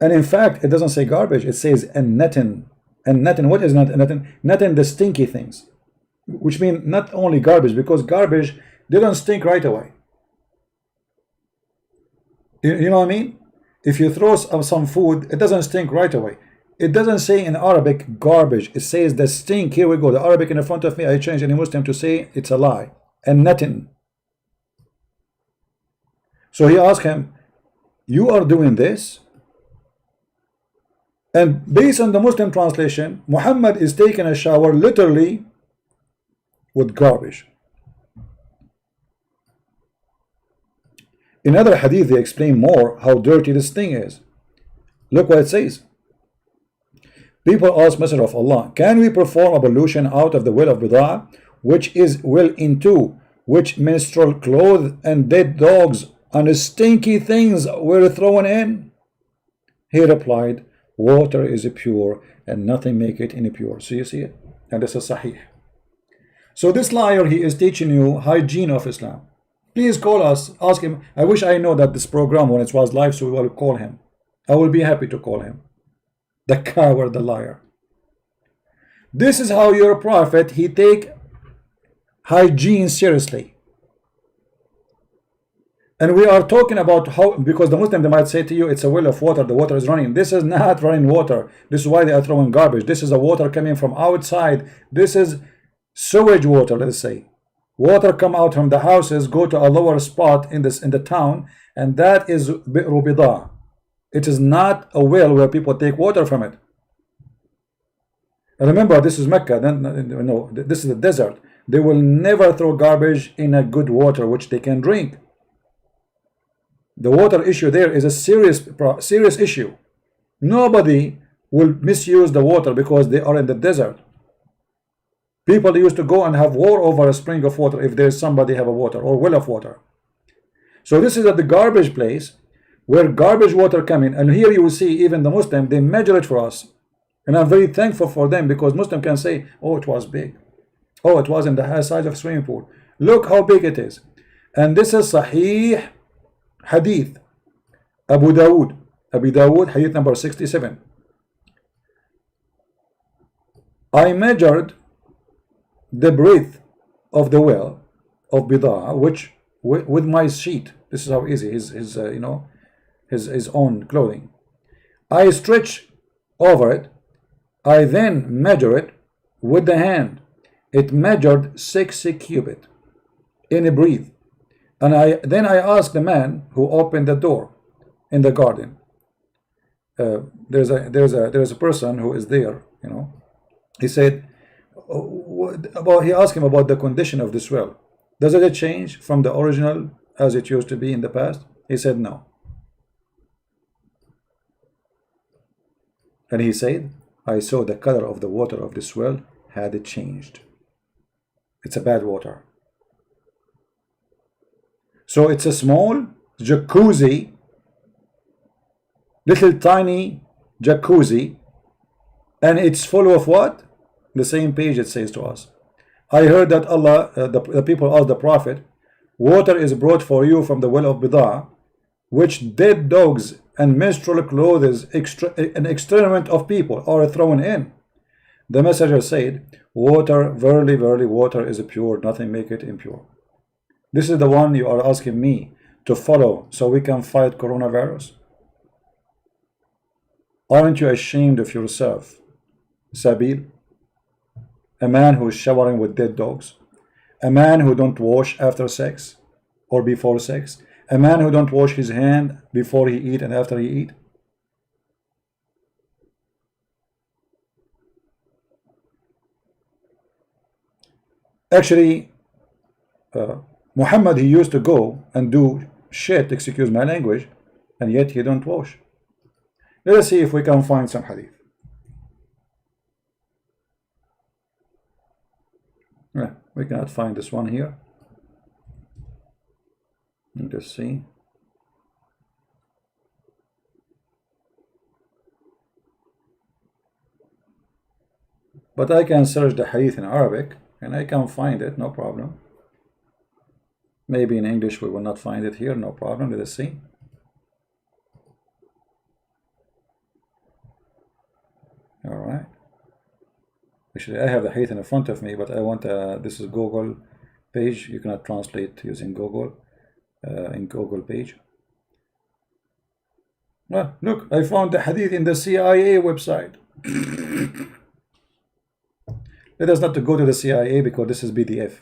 And in fact, it doesn't say garbage, it says natin. And natin, what is natin? Natin, the stinky things. Which mean not only garbage, because garbage, they don't stink right away. You know what I mean? If you throw some food, it doesn't stink right away. It doesn't say in Arabic garbage. It says the stink. Here we go. The Arabic in front of me, I changed any Muslim to say it's a lie. And nothing. So he asked him, you are doing this? And based on the Muslim translation, Muhammad is taking a shower literally with garbage. In other hadith, they explain more how dirty this thing is. Look what it says. People ask Messenger of Allah, can we perform ablution out of the well of Bid'ah, which is well into which menstrual clothes and dead dogs and stinky things were thrown in? He replied, water is pure and nothing make it impure. So you see it? And this is sahih. So this liar, he is teaching you hygiene of Islam. Please call us, ask him. I wish I know that this program when it was live, so we will call him. I will be happy to call him the coward, the liar. This is how your prophet, he take hygiene seriously. And we are talking about how, because the Muslim, they might say to you, it's a well of water, the water is running. This is not running water. This is why they are throwing garbage. This is a water coming from outside. This is sewage water, let's say. Water come out from the houses, go to a lower spot in the town, and that is bi'ru bida. It is not a well where people take water from it. And remember, this is Mecca. No, this is the desert. They will never throw garbage in a good water which they can drink. The water issue there is a serious issue. Nobody will misuse the water because they are in the desert. People used to go and have war over a spring of water if there's somebody have a water or well of water. So this is at the garbage place where garbage water come in, and here you will see even the Muslim, they measure it for us. And I'm very thankful for them, because Muslim can say, oh, it was big. Oh, it was in the size of a swimming pool. Look how big it is. And this is Sahih Hadith, Abu Dawud, Hadith number 67. I measured the breadth of the well of Bidah, which with my sheet. This is how easy his own clothing. I stretch over it. I then measure it with the hand. It measured 60 cubit in a breadth. And then I asked the man who opened the door in the garden. There's a person who is there, you know. He said, he asked him about the condition of this well. Does it change from the original as it used to be in the past? He said no. And he said, I saw the color of the water of this well had changed. It's a bad water. So it's a small jacuzzi, little tiny jacuzzi, and it's full of what? The same page it says to us. I heard that Allah, the people asked the Prophet, water is brought for you from the well of Bidah, which dead dogs and menstrual clothes, an excrement of people are thrown in. The messenger said, water, verily, verily, water is pure, nothing make it impure. This is the one you are asking me to follow so we can fight coronavirus. Aren't you ashamed of yourself, Sabil? A man who is showering with dead dogs, a man who don't wash after sex or before sex, a man who don't wash his hand before he eat and after he eat. Actually, Muhammad, he used to go and do shit, excuse my language, and yet he don't wash. Let us see if we can find some hadith. We cannot find this one here. Let's see. But I can search the hadith in Arabic and I can find it, no problem. Maybe in English we will not find it here, no problem. Let us see. All right. Actually, I have the hadith in front of me, but I want this is Google page. You cannot translate using Google in Google page. Well, look, I found the hadith in the CIA website. Let us not to go to the CIA because this is PDF.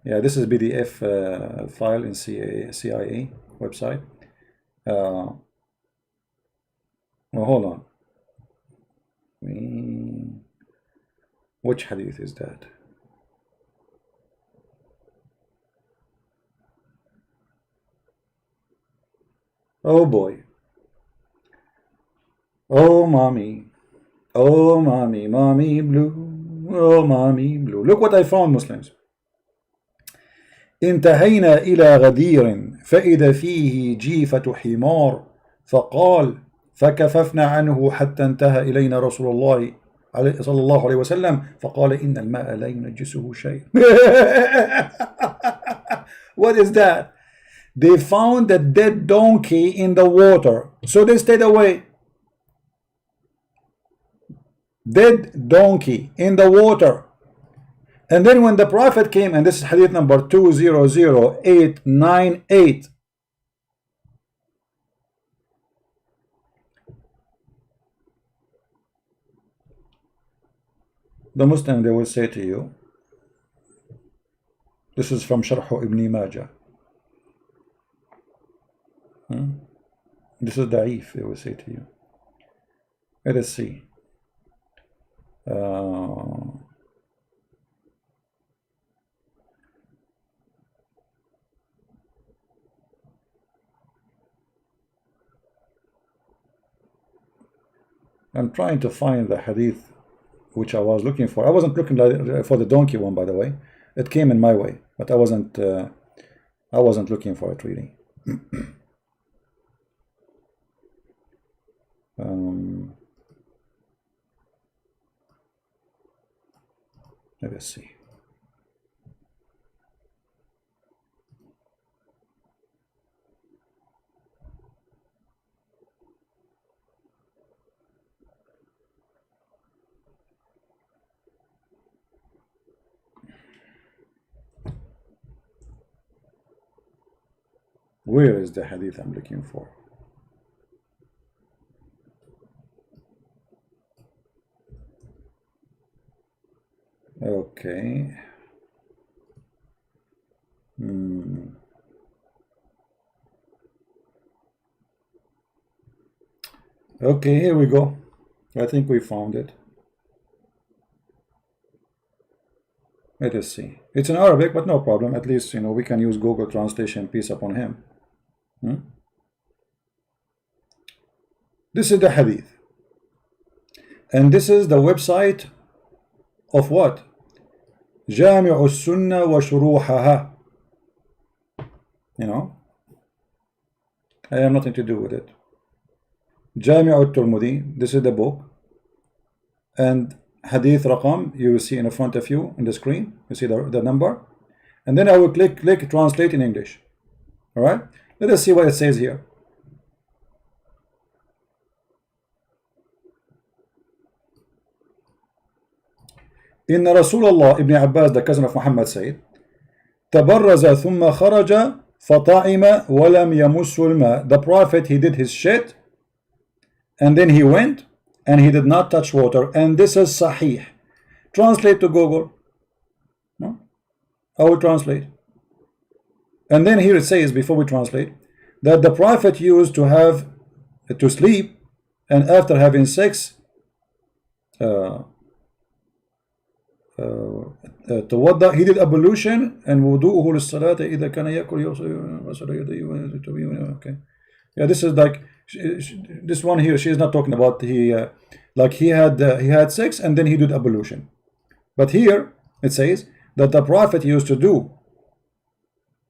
Yeah, this is PDF file in CIA website. Well, hold on. Which hadith is that? Oh boy. Oh mommy. Oh mommy, mommy blue. Oh mommy blue. Look what I found, Muslims. انتهينا إلى غدير فإذا فيه جيفة حمار فقال فكففنا عنه حتى انتهى إلينا رسول الله صلى الله عليه وسلم فقال إن الماء لا ينجسه شيء. What is that? They found a dead donkey in the water, so they stayed away. Dead donkey in the water. And then when the Prophet came, and this is hadith number 200898, the Muslim, they will say to you, this is from Sharh Ibn Majah. This is da'if, they will say to you. Let us see. I'm trying to find the hadith which I was looking for. I wasn't looking for the donkey one, by the way. It came in my way, but I wasn't looking for it really. Let us see. Where is the hadith I'm looking for? Okay. Okay, here we go. I think we found it. Let us see. It's in Arabic, but no problem. At least, we can use Google Translation, peace upon him. This is the hadith. And this is the website of what? جامع السنة وشروحها. I have nothing to do with it. جامع الترمذي, this is the book. And hadith raqam, you will see in front of you in the screen. You see the number. And then I will click translate in English. Alright? Let us see what it says here. إن رسول الله Ibn Abbas, the cousin of Muhammad, said, تبرز ثم خرج فطعم ولم يمس الماء. The Prophet, he did his shit, and then he went, and he did not touch water. And this is Sahih. Translate to Google. No? I will translate. And then here it says, before we translate, that the Prophet used to sleep, and after having sex, توضأ, he did ablution, and wudu'uhu للصلاة إذا كان يأكل غسل يديه. Okay, yeah, this is like this one here. She is not talking about he had sex and then he did ablution, but here it says that the Prophet used to do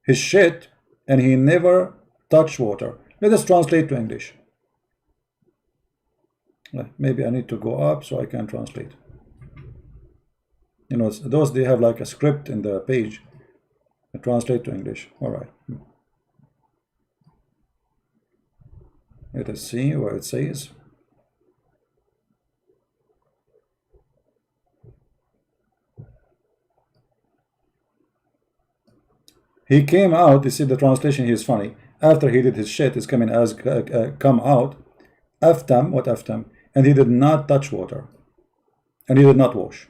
his shit and he never touched water. Let us translate to English. Maybe I need to go up so I can translate. Those, they have like a script in the page. Translate to English. All right. Let us see what it says. He came out. You see the translation here is funny. After he did his shit, it's coming as come out. Aftam, what aftam? And he did not touch water. And he did not wash.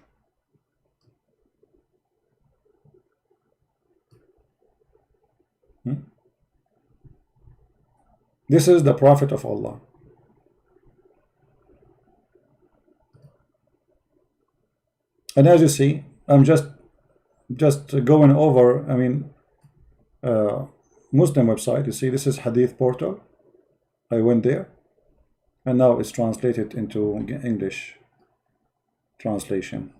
This is the Prophet of Allah. And as you see, I'm just going over, Muslim website. You see, this is Hadith Portal. I went there, and now it's translated into English translation.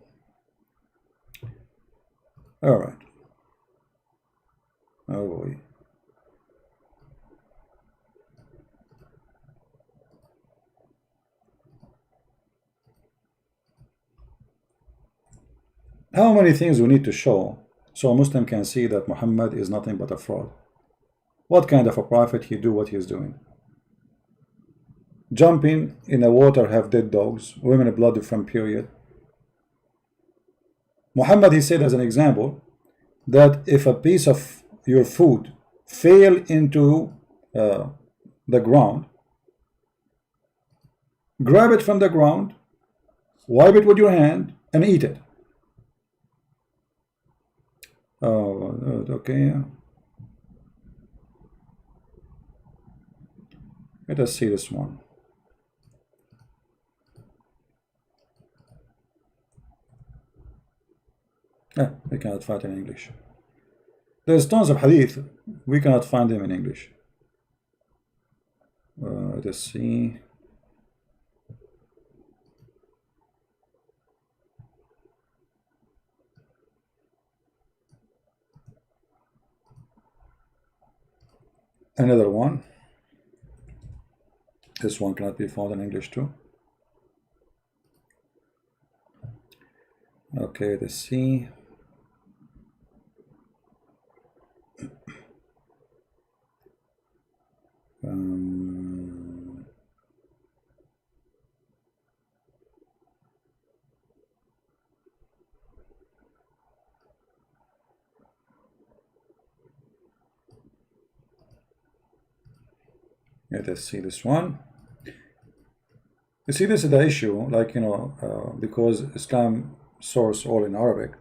All right. Oh boy. How many things we need to show so a Muslim can see that Muhammad is nothing but a fraud? What kind of a prophet he do what he's doing? Jumping in the water, have dead dogs, women blood from period. Muhammad, he said as an example that if a piece of your food fell into the ground, grab it from the ground, wipe it with your hand, and eat it. Oh, okay. Let us see this one. We cannot find it in English. There's tons of hadith. We cannot find them in English. Let's see. Another one. This one cannot be found in English too. Okay, let's see. Let us see this one. You see, this is the issue, like, you know, because Islam source all in Arabic.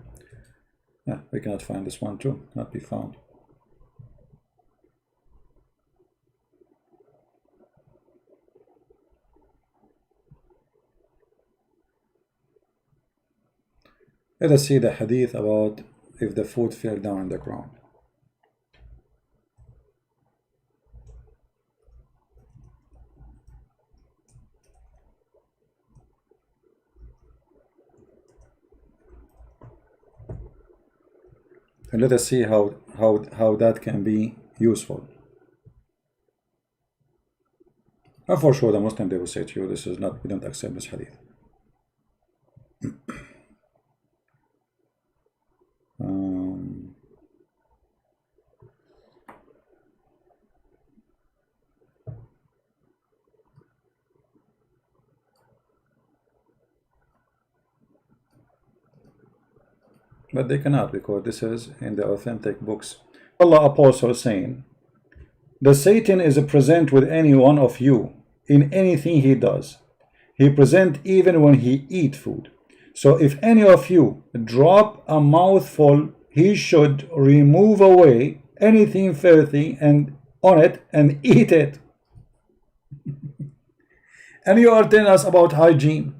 We cannot find this one too, not be found. Let us see the hadith about if the food fell down on the ground. And let us see how that can be useful. And for sure the Muslim, they will say to you, this is not, we don't accept this hadith. But they cannot, because this is in the authentic books. Allah Apostle saying, the Satan is present with any one of you in anything he does. He present even when he eat food. So if any of you drop a mouthful, he should remove away anything filthy and on it and eat it. And you are telling us about hygiene.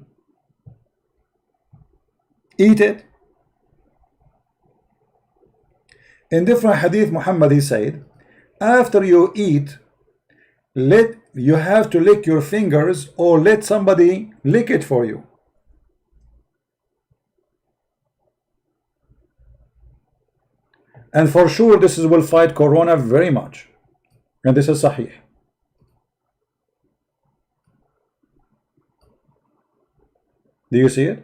Eat it. In different hadith, Muhammad, he said, after you eat, you have to lick your fingers or let somebody lick it for you. And for sure, this will fight corona very much. And this is sahih. Do you see it?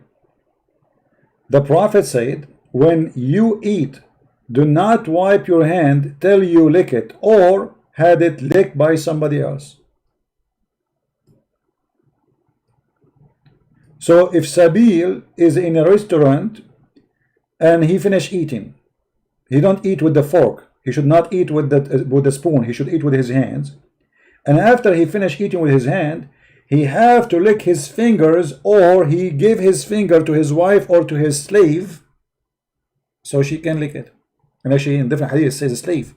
The Prophet said, when you eat, do not wipe your hand till you lick it or had it licked by somebody else. So if Sabil is in a restaurant and he finished eating, he don't eat with the fork. He should not eat with the spoon. He should eat with his hands. And after he finished eating with his hand, he have to lick his fingers, or he give his finger to his wife or to his slave so she can lick it. And actually in different hadith it says slave.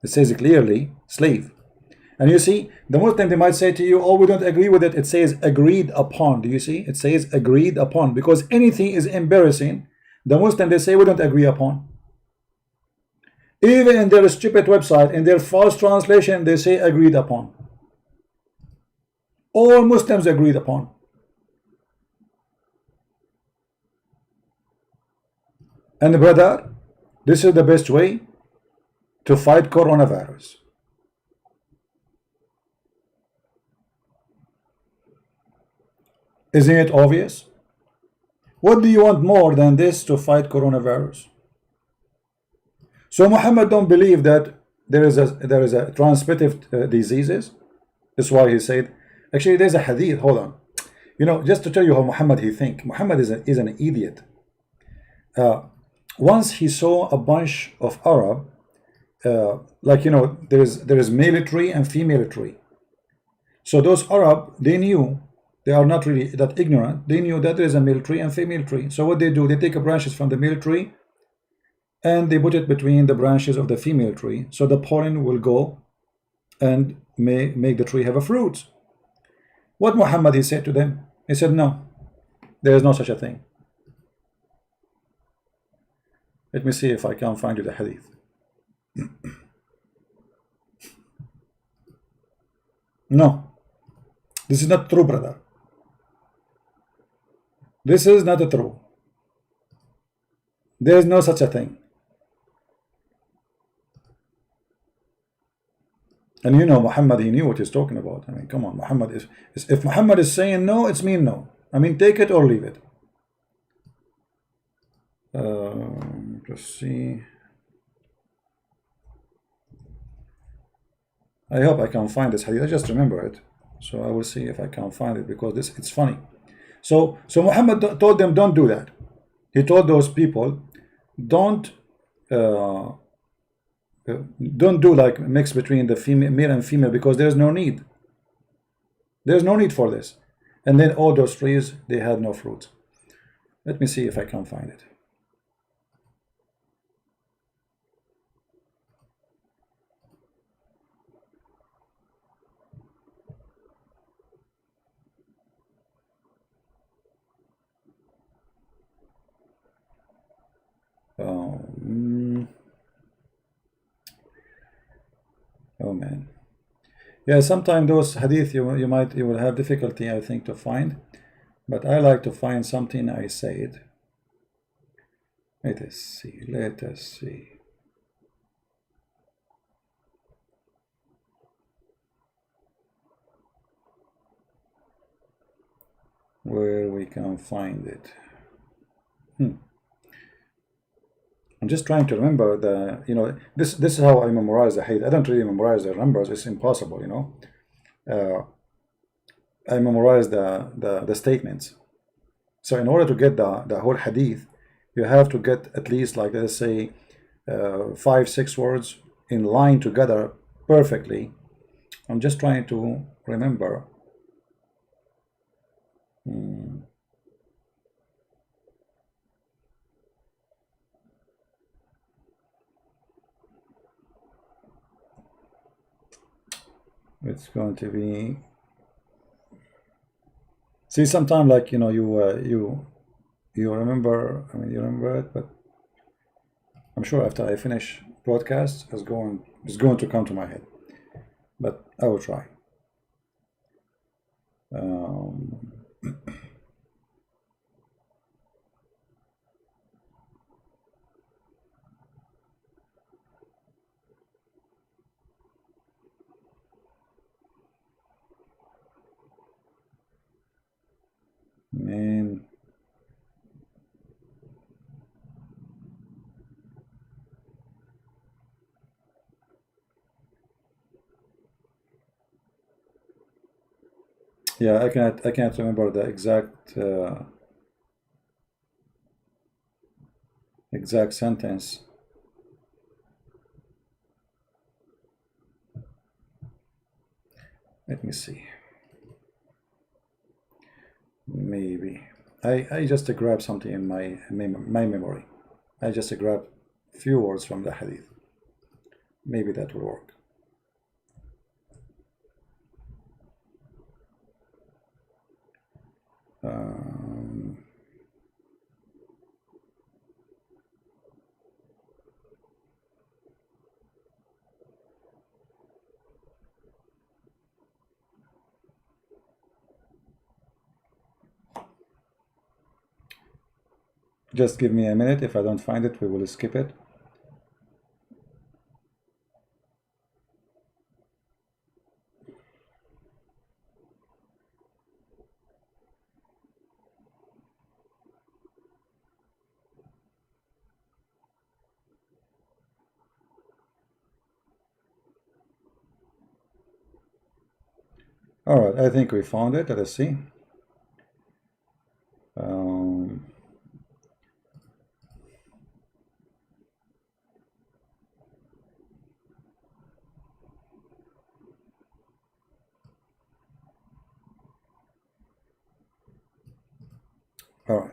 It says clearly slave. And you see, the Muslim, they might say to you, oh, we don't agree with it. It says agreed upon. Do you see? It says agreed upon, because anything is embarrassing. The Muslim, they say we don't agree upon. Even in their stupid website, in their false translation, they say agreed upon. All Muslims agreed upon. And brother, this is the best way to fight coronavirus. Isn't it obvious? What do you want more than this to fight coronavirus? So Muhammad don't believe that there is a transmitted diseases. That's why he said. Actually, there's a hadith. Hold on. Just to tell you how Muhammad he think. Muhammad is an idiot. Once he saw a bunch of Arab, like there is male tree and female tree. So those Arab, they knew, they are not really that ignorant. They knew that there is a male tree and female tree. So what they do, they take branches from the male tree and they put it between the branches of the female tree, so the pollen will go and make the tree have a fruit. What Muhammad he said to them? He said, no, there is no such a thing. Let me see if I can find you the hadith. No, this is not true, brother. This is not true. There is no such a thing. And Muhammad, he knew what he's talking about. I mean, come on, Muhammad if Muhammad is saying no, it's mean no. I mean, take it or leave it. Let's see. I hope I can find this hadith. I just remember it, so I will see if I can find it, because it's funny. So Muhammad told them, don't do that. He told those people, don't do like mix between the male and female, because there's no need. There's no need for this. And then all those trees, they had no fruit. Let me see if I can find it. Oh man, yeah. Sometimes those hadith you will have difficulty, I think, to find, but I like to find something I said. Let us see. Where we can find it. I'm just trying to remember this is how I memorize the hadith. I don't really memorize the numbers. It's impossible, I memorize the statements. So in order to get the whole hadith, you have to get at least, like, let's say 5-6 words in line together perfectly. I'm just trying to remember. It's going to be, see, sometimes, like, you remember, I mean, you remember it, but I'm sure after I finish broadcast, it's going to come to my head, but I will try. Man, yeah, I can't remember the exact sentence. Let me see. Maybe I just grab something in my memory. I just grab few words from the hadith. Maybe that will work. Just give me a minute. If I don't find it, we will skip it. All right, I think we found it. Let us see. Um, all right.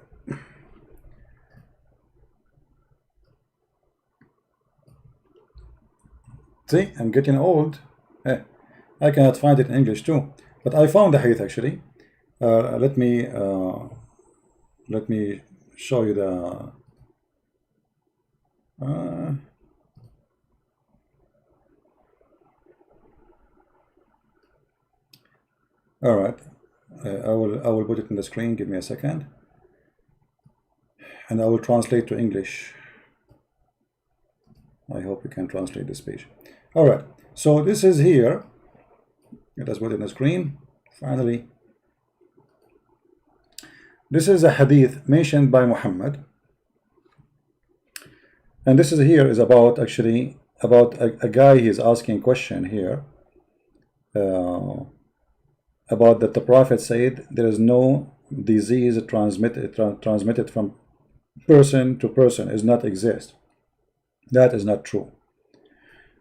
See, I'm getting old. I cannot find it in English too, but I found the hadith actually. Let me show you the. All right, I will put it in the screen. Give me a second, and I will translate to English. I hope we can translate this page. All right, so this is here. Let us put it in the screen. Finally, this is a hadith mentioned by Muhammad, and this is here is about actually about a guy. He is asking a question here about that the Prophet said there is no disease transmitted from person to person, is not exist. That is not true.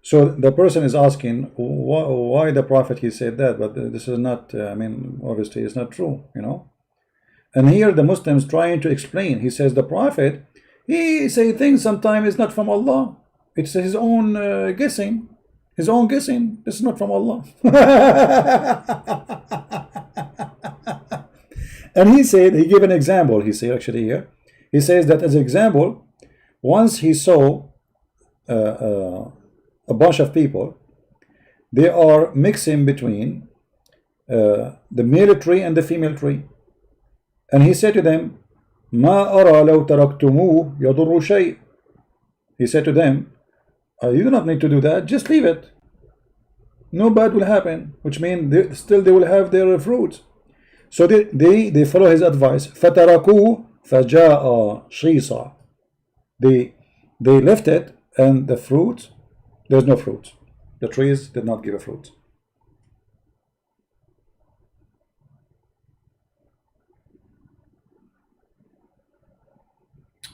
So the person is asking why the Prophet he said that, but this is not. I mean, obviously it's not true, you know. And here the Muslims trying to explain. He says the Prophet he say things sometimes it's not from Allah. It's his own guessing. His own guessing. This is not from Allah. And he said, he gave an example. He said actually here, he says that as an example, once he saw a bunch of people, they are mixing between the male tree and the female tree, and he said to them, "Ma ara law taraktumuhu yadurru shay." He said to them, you do not need to do that, just leave it, no bad will happen, which means still they will have their fruits. So they follow his advice. فَتَرَكُوهُ فَجَاءَ شِيصًا. They left it, and the fruit, there's no fruit. The trees did not give a fruit.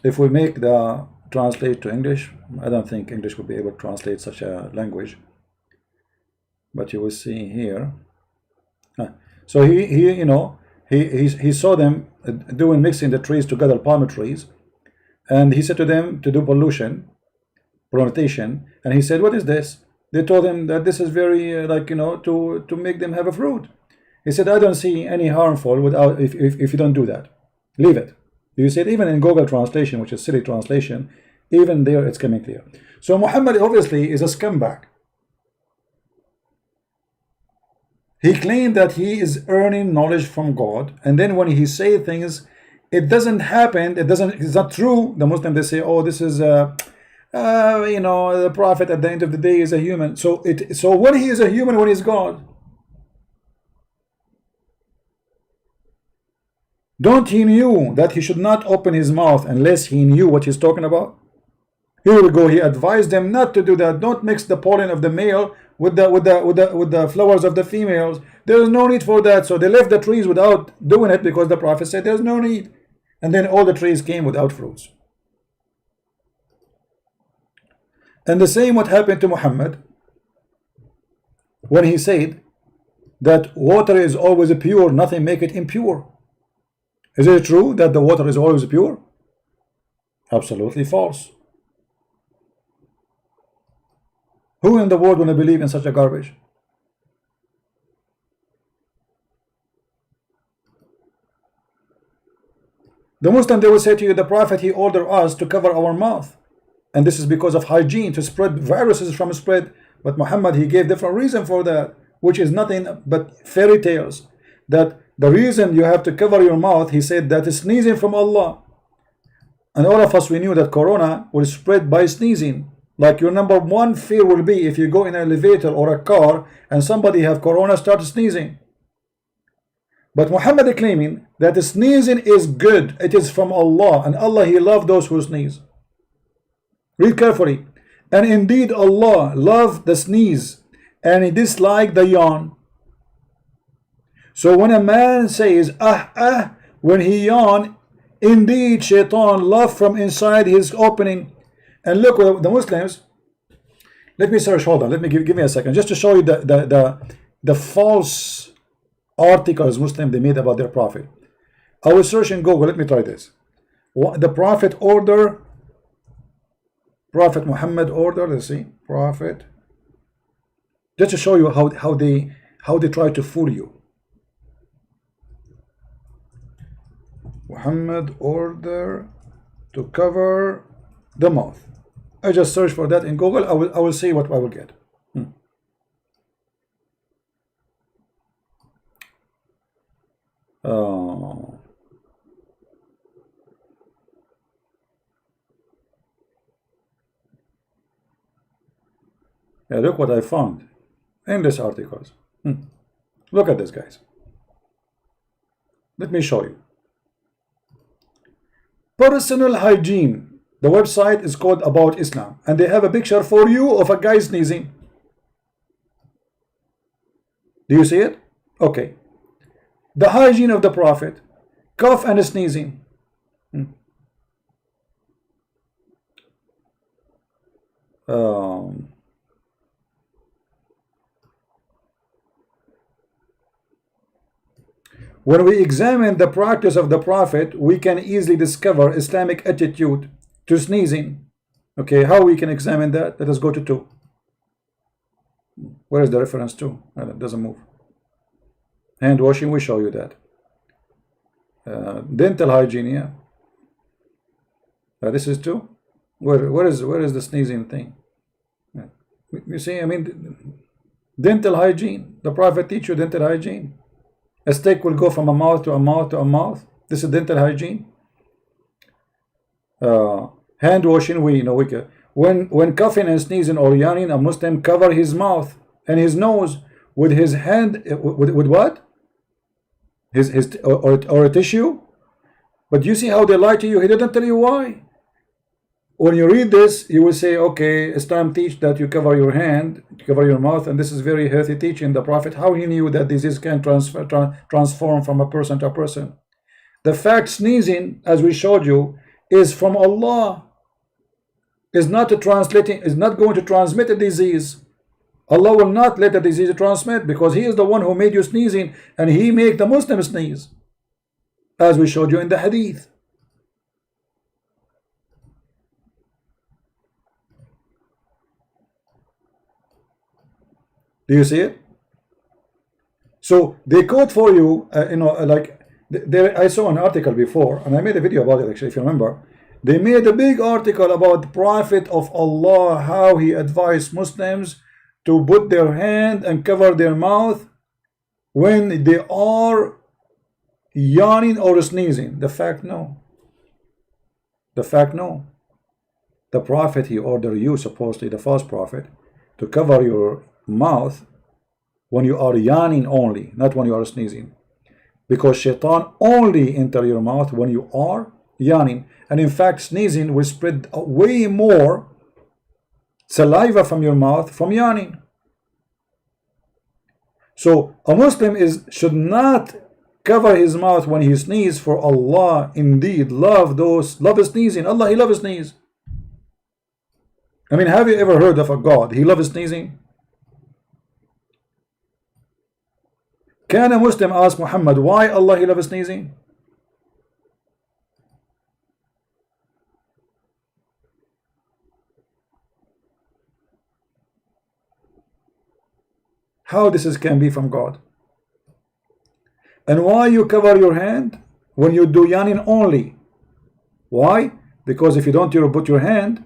If we make the translate to English, I don't think English will be able to translate such a language. But you will see here. So he saw them doing mixing the trees together, palm trees, and he said to them to do pollination, and he said, "What is this?" They told him that this is very to make them have a fruit. He said, "I don't see any harmful without if you don't do that. Leave it." You see it even in Google translation, which is silly translation, even there it's coming clear. So Muhammad obviously is a scumbag. He claimed that he is earning knowledge from God, and then when he say things, it doesn't happen. It's not true. The Muslim, they say, "Oh, this is the Prophet at the end of the day is a human." So when he is a human, when he's God, don't he knew that he should not open his mouth unless he knew what he's talking about? Here we go. He advised them not to do that. Don't mix the pollen of the male with the flowers of the females. There is no need for that. So they left the trees without doing it because the Prophet said there's no need. And then all the trees came without fruits. And the same what happened to Muhammad when he said that water is always pure, nothing make it impure. Is it true that the water is always pure? Absolutely false. Who in the world will believe in such a garbage? The Muslim, they will say to you, the Prophet, he ordered us to cover our mouth, and this is because of hygiene, to spread viruses from spread. But Muhammad, he gave different reason for that, which is nothing but fairy tales. That the reason you have to cover your mouth, he said, that is sneezing from Allah. And all of us, we knew that corona will spread by sneezing. Like your number one fear will be if you go in an elevator or a car and somebody have corona, start sneezing. But Muhammad claiming that the sneezing is good, it is from Allah, and Allah, he loves those who sneeze. Read carefully. And indeed Allah loved the sneeze, and he disliked the yawn. So when a man says when he yawn, indeed shaitan laugh from inside his opening. And look, the Muslims, let me search, hold on, let me give me a second, just to show you the false articles Muslim they made about their prophet. I will search in Google, let me try this. The prophet order, Prophet Muhammad order, let's see, prophet, just to show you how they try to fool you. Muhammad order to cover the mouth. I just search for that in Google. I will see what I will get. Yeah, look what I found in this articles. Look at this, guys. Let me show you. Personal hygiene. The website is called About Islam, and they have a picture for you of a guy sneezing. Do you see it? Okay. The hygiene of the Prophet, cough and sneezing. When we examine the practice of the Prophet, we can easily discover Islamic attitude to sneezing. Okay, how we can examine that? Let us go to 2. Where is the reference to? It doesn't move. Hand washing, we show you that. Dental hygiene, yeah. This is 2. Where is the sneezing thing? You see, I mean, dental hygiene. The Prophet teach you dental hygiene. A stick will go from a mouth to a mouth to a mouth. This is dental hygiene. Hand washing, we know. When coughing and sneezing or yawning, a Muslim cover his mouth and his nose with his hand. With what? Or a tissue. But you see how they lie to you. He didn't tell you why. When you read this, you will say, okay, Islam teach that you cover your hand, cover your mouth, and this is very healthy teaching. The Prophet, how he knew that disease can transform from a person to a person. The fact sneezing, as we showed you, is from Allah. Is not going to transmit a disease. Allah will not let the disease transmit, because He is the one who made you sneezing, and He make the Muslim sneeze, as we showed you in the hadith. Do you see it? So they quote for you, like I saw an article before, and I made a video about it actually, if you remember. They made a big article about the Prophet of Allah, how he advised Muslims to put their hand and cover their mouth when they are yawning or sneezing. The fact, no. The fact, no. The Prophet, he ordered you, supposedly the false prophet, to cover your mouth when you are yawning only, not when you are sneezing, because shaitan only enter your mouth when you are yawning. And in fact, sneezing will spread way more saliva from your mouth from yawning. So a Muslim should not cover his mouth when he sneezes, for Allah indeed love sneezing. Allah, He loves sneeze. I mean, have you ever heard of a God He loves sneezing? Can a Muslim ask Muhammad why Allah He loves sneezing? How this can be from God? And why you cover your hand when you do yawning only? Why? Because if you don't put your hand,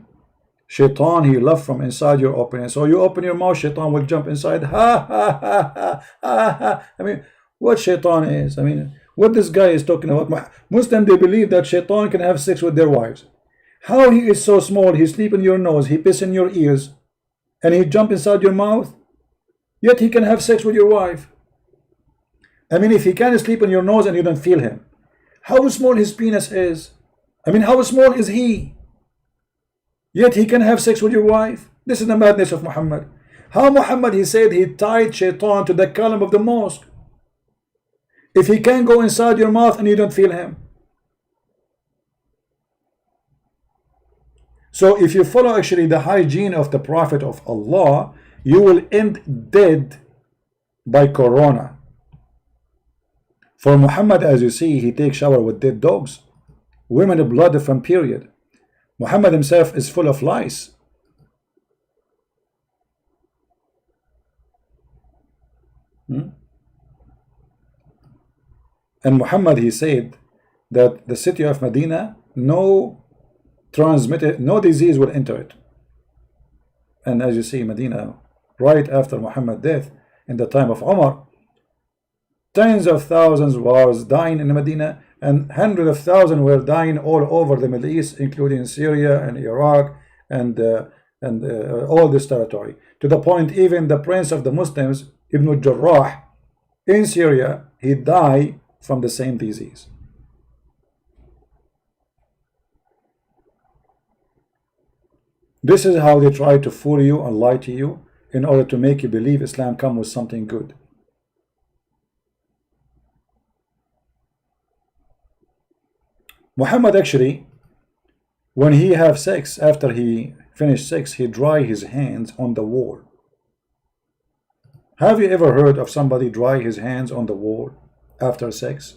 shaitan, he love from inside your opening. So you open your mouth, shaitan will jump inside. Ha ha ha ha ha ha. I mean, what shaitan is? I mean, what this guy is talking about? Muslim, they believe that shaitan can have sex with their wives. How he is so small, he sleep in your nose, he piss in your ears, and he jump inside your mouth, yet he can have sex with your wife. I mean, if he can sleep in your nose and you don't feel him, how small his penis is? I mean, how small is he? Yet he can have sex with your wife. This is the madness of Muhammad. How Muhammad, he said he tied shaitan to the column of the mosque. if he can go inside your mouth and you don't feel him? So if you follow actually the hygiene of the Prophet of Allah, you will end dead by corona. For Muhammad, as you see, he takes shower with dead dogs, women blood from period. Muhammad himself is full of lies. And Muhammad, he said that the city of Medina, no disease will enter it. And as you see, Medina, right after Muhammad's death, in the time of Umar, tens of thousands was dying in Medina, and hundreds of thousands were dying all over the Middle East, including Syria and Iraq and all this territory. To the point, even the prince of the Muslims, Ibn Jarrah, in Syria, he died from the same disease. This is how they try to fool you and lie to you in order to make you believe Islam come with something good. Muhammad actually, when he have sex, after he finished sex, he dry his hands on the wall. Have you ever heard of somebody dry his hands on the wall after sex?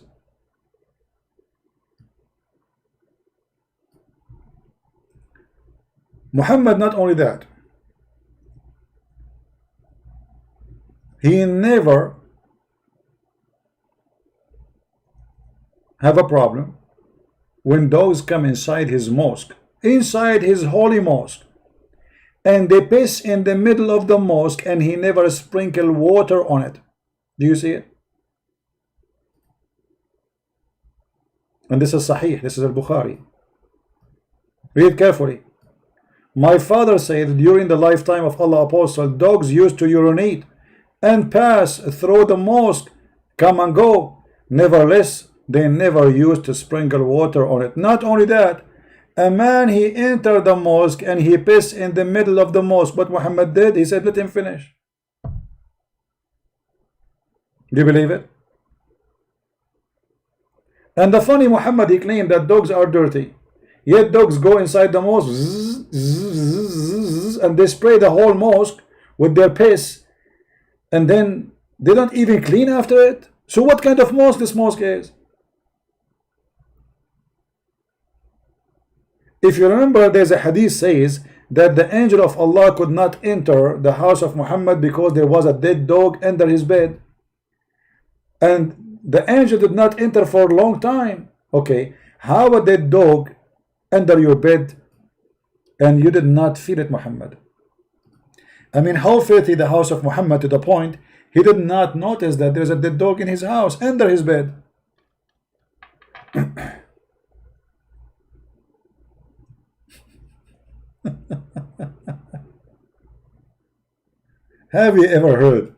Muhammad, not only that, he never have a problem when those come inside his mosque, inside his holy mosque, and they piss in the middle of the mosque, and he never sprinkle water on it. Do you see it? And this is Sahih, this is al-Bukhari. Read carefully. My father said during the lifetime of Allah Apostle, dogs used to urinate and pass through the mosque, come and go. Nevertheless, they never used to sprinkle water on it. Not only that, a man, he entered the mosque and he pissed in the middle of the mosque. But Muhammad did, he said, let him finish. Do you believe it? And the funny, Muhammad, he claimed that dogs are dirty. Yet dogs go inside the mosque and they spray the whole mosque with their piss, and then they don't even clean after it. So what kind of mosque this mosque is? If you remember, there's a hadith says that the angel of Allah could not enter the house of Muhammad because there was a dead dog under his bed, and the angel did not enter for a long time. Okay, how a dead dog under your bed and you did not feel it, Muhammad? I mean, how filthy the house of Muhammad, to the point he did not notice that there's a dead dog in his house under his bed. Have you ever heard?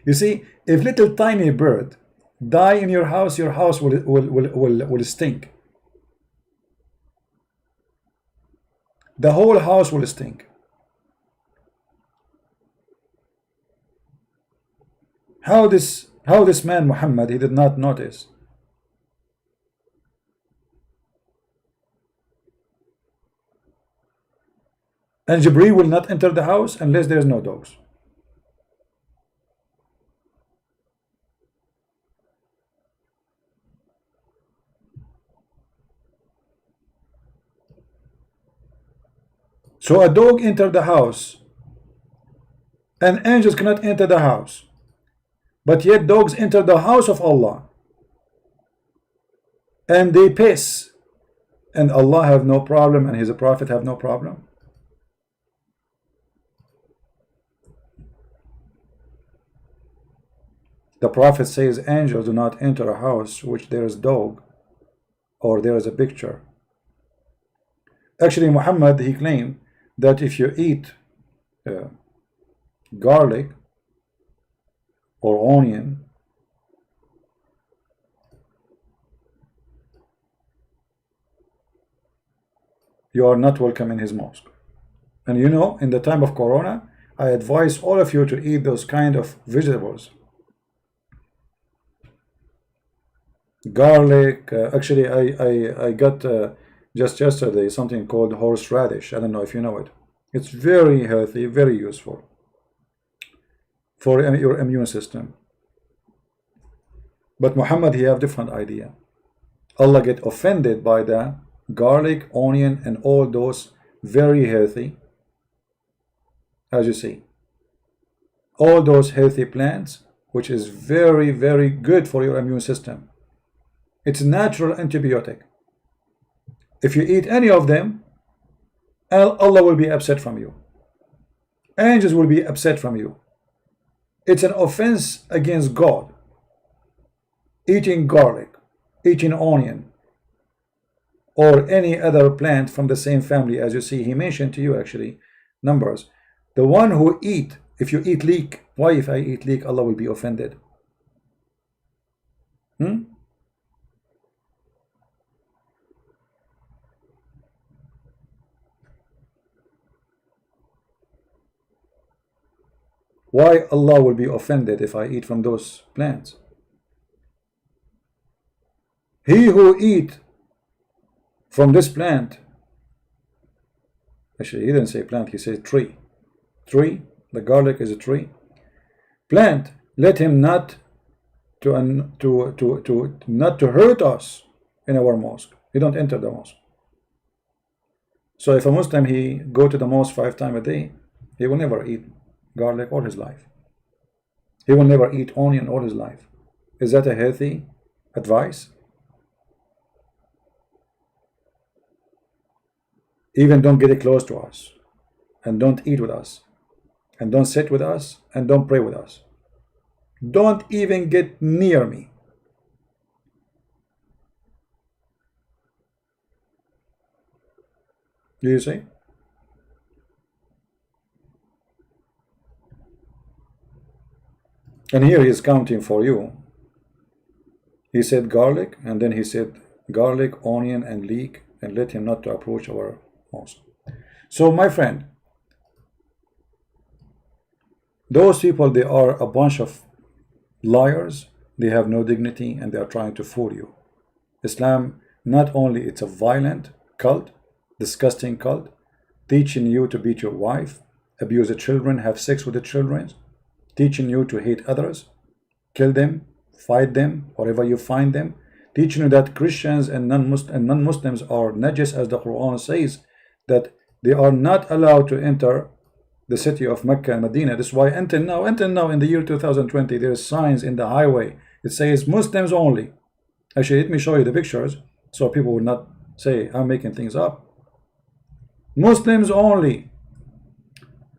You see, if little tiny bird die in your house will stink. The whole house will stink. How this man Muhammad, he did not notice? And Jibreel will not enter the house unless there is no dogs. So a dog entered the house, and angels cannot enter the house, but yet dogs enter the house of Allah, and they piss, and Allah have no problem, and His Prophet have no problem. The Prophet says angels do not enter a house which there is dog or there is a picture. Actually, Muhammad, he claimed that if you eat garlic or onion, you are not welcome in his mosque. And you know, in the time of Corona, I advise all of you to eat those kind of vegetables. garlic. Actually, I got just yesterday something called horseradish. I don't know if you know it. It's very healthy, very useful for your immune system. But Muhammad, he have different idea. Allah get offended by the garlic, onion, and all those very healthy, as you see, all those healthy plants, which is very, very good for your immune system. It's natural antibiotic. If you eat any of them, Allah will be upset from you. Angels will be upset from you. It's an offense against God. Eating garlic, eating onion, or any other plant from the same family. As you see, he mentioned to you actually numbers. The one who eat, if you eat leek, why if I eat leek, Allah will be offended? Why Allah will be offended if I eat from those plants? He who eat from this plant, actually he didn't say plant, he said tree. Tree, the garlic is a tree. Plant, let him not not to hurt us in our mosque. He don't enter the mosque. So if a Muslim, he go to the mosque 5 times a day, he will never eat garlic all his life. He will never eat onion all his life. Is that a healthy advice? Even don't get close to us, and don't eat with us, and don't sit with us, and don't pray with us. Don't even get near me. Do you see? And here he is counting for you. He said garlic, and then he said garlic, onion, and leek, and let him not to approach our mosque. So my friend, those people, they are a bunch of liars. They have no dignity, and they are trying to fool you. Islam, not only it's a violent cult, disgusting cult, teaching you to beat your wife, abuse the children, have sex with the children, teaching you to hate others, kill them, fight them wherever you find them, teaching you that Christians and non-Muslims are najis, as the Quran says, that they are not allowed to enter the city of Mecca and Medina. That's why until now in the year 2020, there is signs in the highway. It says Muslims only. Actually, let me show you the pictures so people will not say I'm making things up. Muslims only.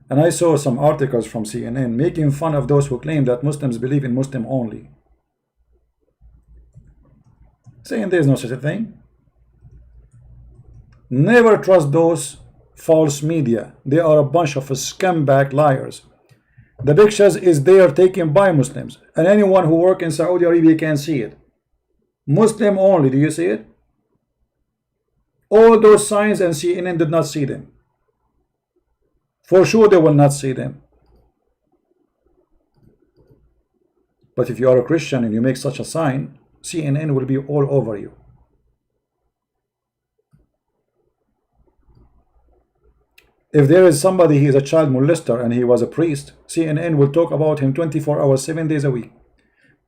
And I saw some articles from CNN making fun of those who claim that Muslims believe in Muslim only, saying there is no such a thing. Never trust those false media. They are a bunch of scumbag liars. The pictures is there taken by Muslims, and anyone who works in Saudi Arabia can see it. Muslim only. Do you see it? All those signs, and CNN did not see them. For sure they will not see them. But if you are a Christian and you make such a sign, CNN will be all over you. If there is somebody, he is a child molester and he was a priest, CNN will talk about him 24 hours, 7 days a week.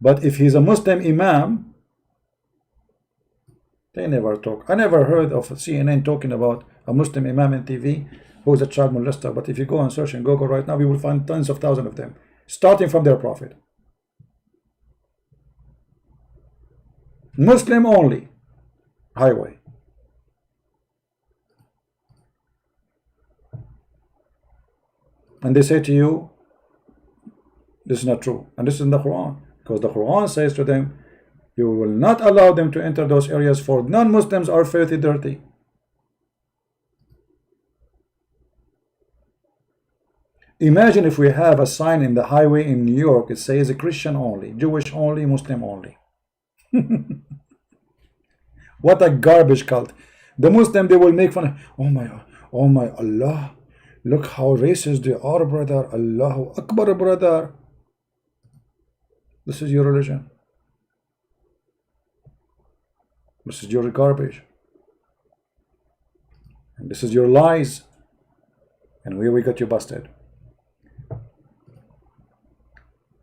But if he's a Muslim imam, they never talk. I never heard of CNN talking about a Muslim imam on TV who is a child molester. But if you go and search in Google right now, you will find tons of thousands of them, starting from their prophet. Muslim only highway. And they say to you, this is not true. And this is in the Quran. Because the Quran says to them, you will not allow them to enter those areas, for non-Muslims are filthy dirty. Imagine if we have a sign in the highway in New York, it says Christian only, Jewish only, Muslim only. What a garbage cult. The Muslim, they will make fun of, oh my Allah, look how racist they are, brother. Allahu Akbar, brother. This is your religion. This is your garbage. And this is your lies. And here we got you busted.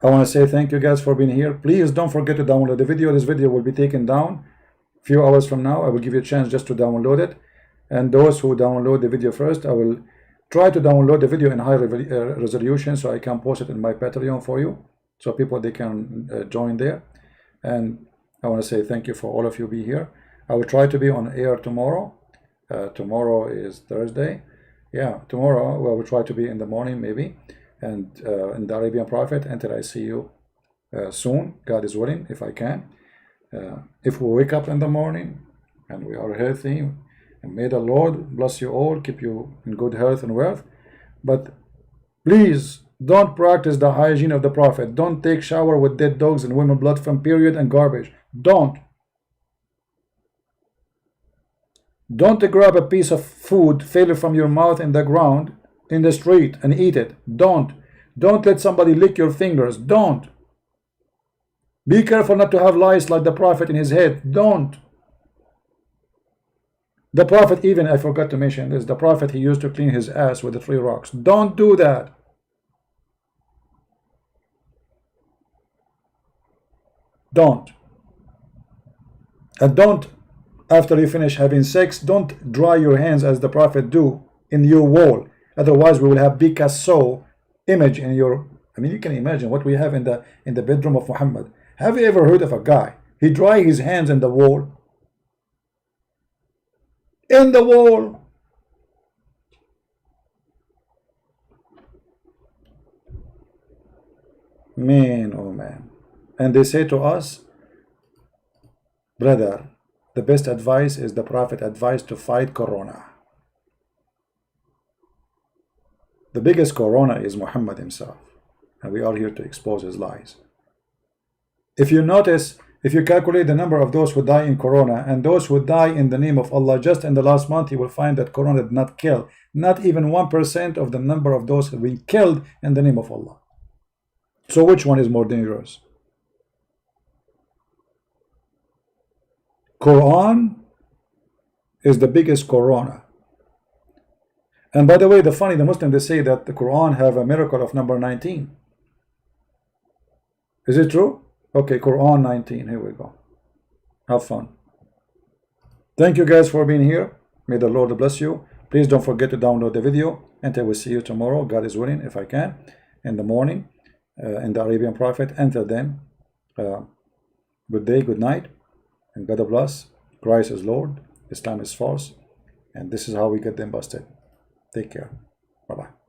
I want to say thank you guys for being here. Please don't forget to download the video. This video will be taken down a few hours from now. I will give you a chance just to download it. And those who download the video first, I will try to download the video in high resolution so I can post it in my Patreon for you, so people they can join there. And I want to say thank you for all of you be here. I will try to be on air tomorrow. Tomorrow is Thursday. Yeah, tomorrow I will try to be in the morning maybe, and in the Arabian Prophet until I see you soon, God is willing, if I can. If we wake up in the morning and we are healthy, and may the Lord bless you all, keep you in good health and wealth. But please don't practice the hygiene of the Prophet. Don't take shower with dead dogs and women blood from period and garbage. Don't grab a piece of food, fail it from your mouth in the ground, in the street, and eat it. Don't let somebody lick your fingers. Don't. Be careful not to have lice like the Prophet in his head. Don't. The Prophet, even, I forgot to mention this, the Prophet, he used to clean his ass with the 3 rocks. Don't do that. Don't. And don't, after you finish having sex, don't dry your hands as the Prophet do in your wall. Otherwise we will have Picasso image in your, I mean, you can imagine what we have in the bedroom of Muhammad. Have you ever heard of a guy, he dry his hands in the wall? In the wall. Man, oh man. And they say to us, brother, the best advice is the Prophet advised to fight Corona. The biggest Corona is Muhammad himself, and we are here to expose his lies. If you notice, if you calculate the number of those who die in Corona and those who die in the name of Allah, just in the last month, you will find that Corona did not kill. Not even 1% of the number of those who have been killed in the name of Allah. So which one is more dangerous? Quran is the biggest Corona. And by the way, the Muslims, they say that the Quran have a miracle of number 19. Is it true? Okay, Quran 19, here we go. Have fun. Thank you guys for being here. May the Lord bless you. Please don't forget to download the video. Until we see you tomorrow, God is willing, if I can, in the morning, in the Arabian Prophet. Until then, good day, good night, and God bless. Christ is Lord, Islam is false, and this is how we get them busted. Take care. Bye-bye.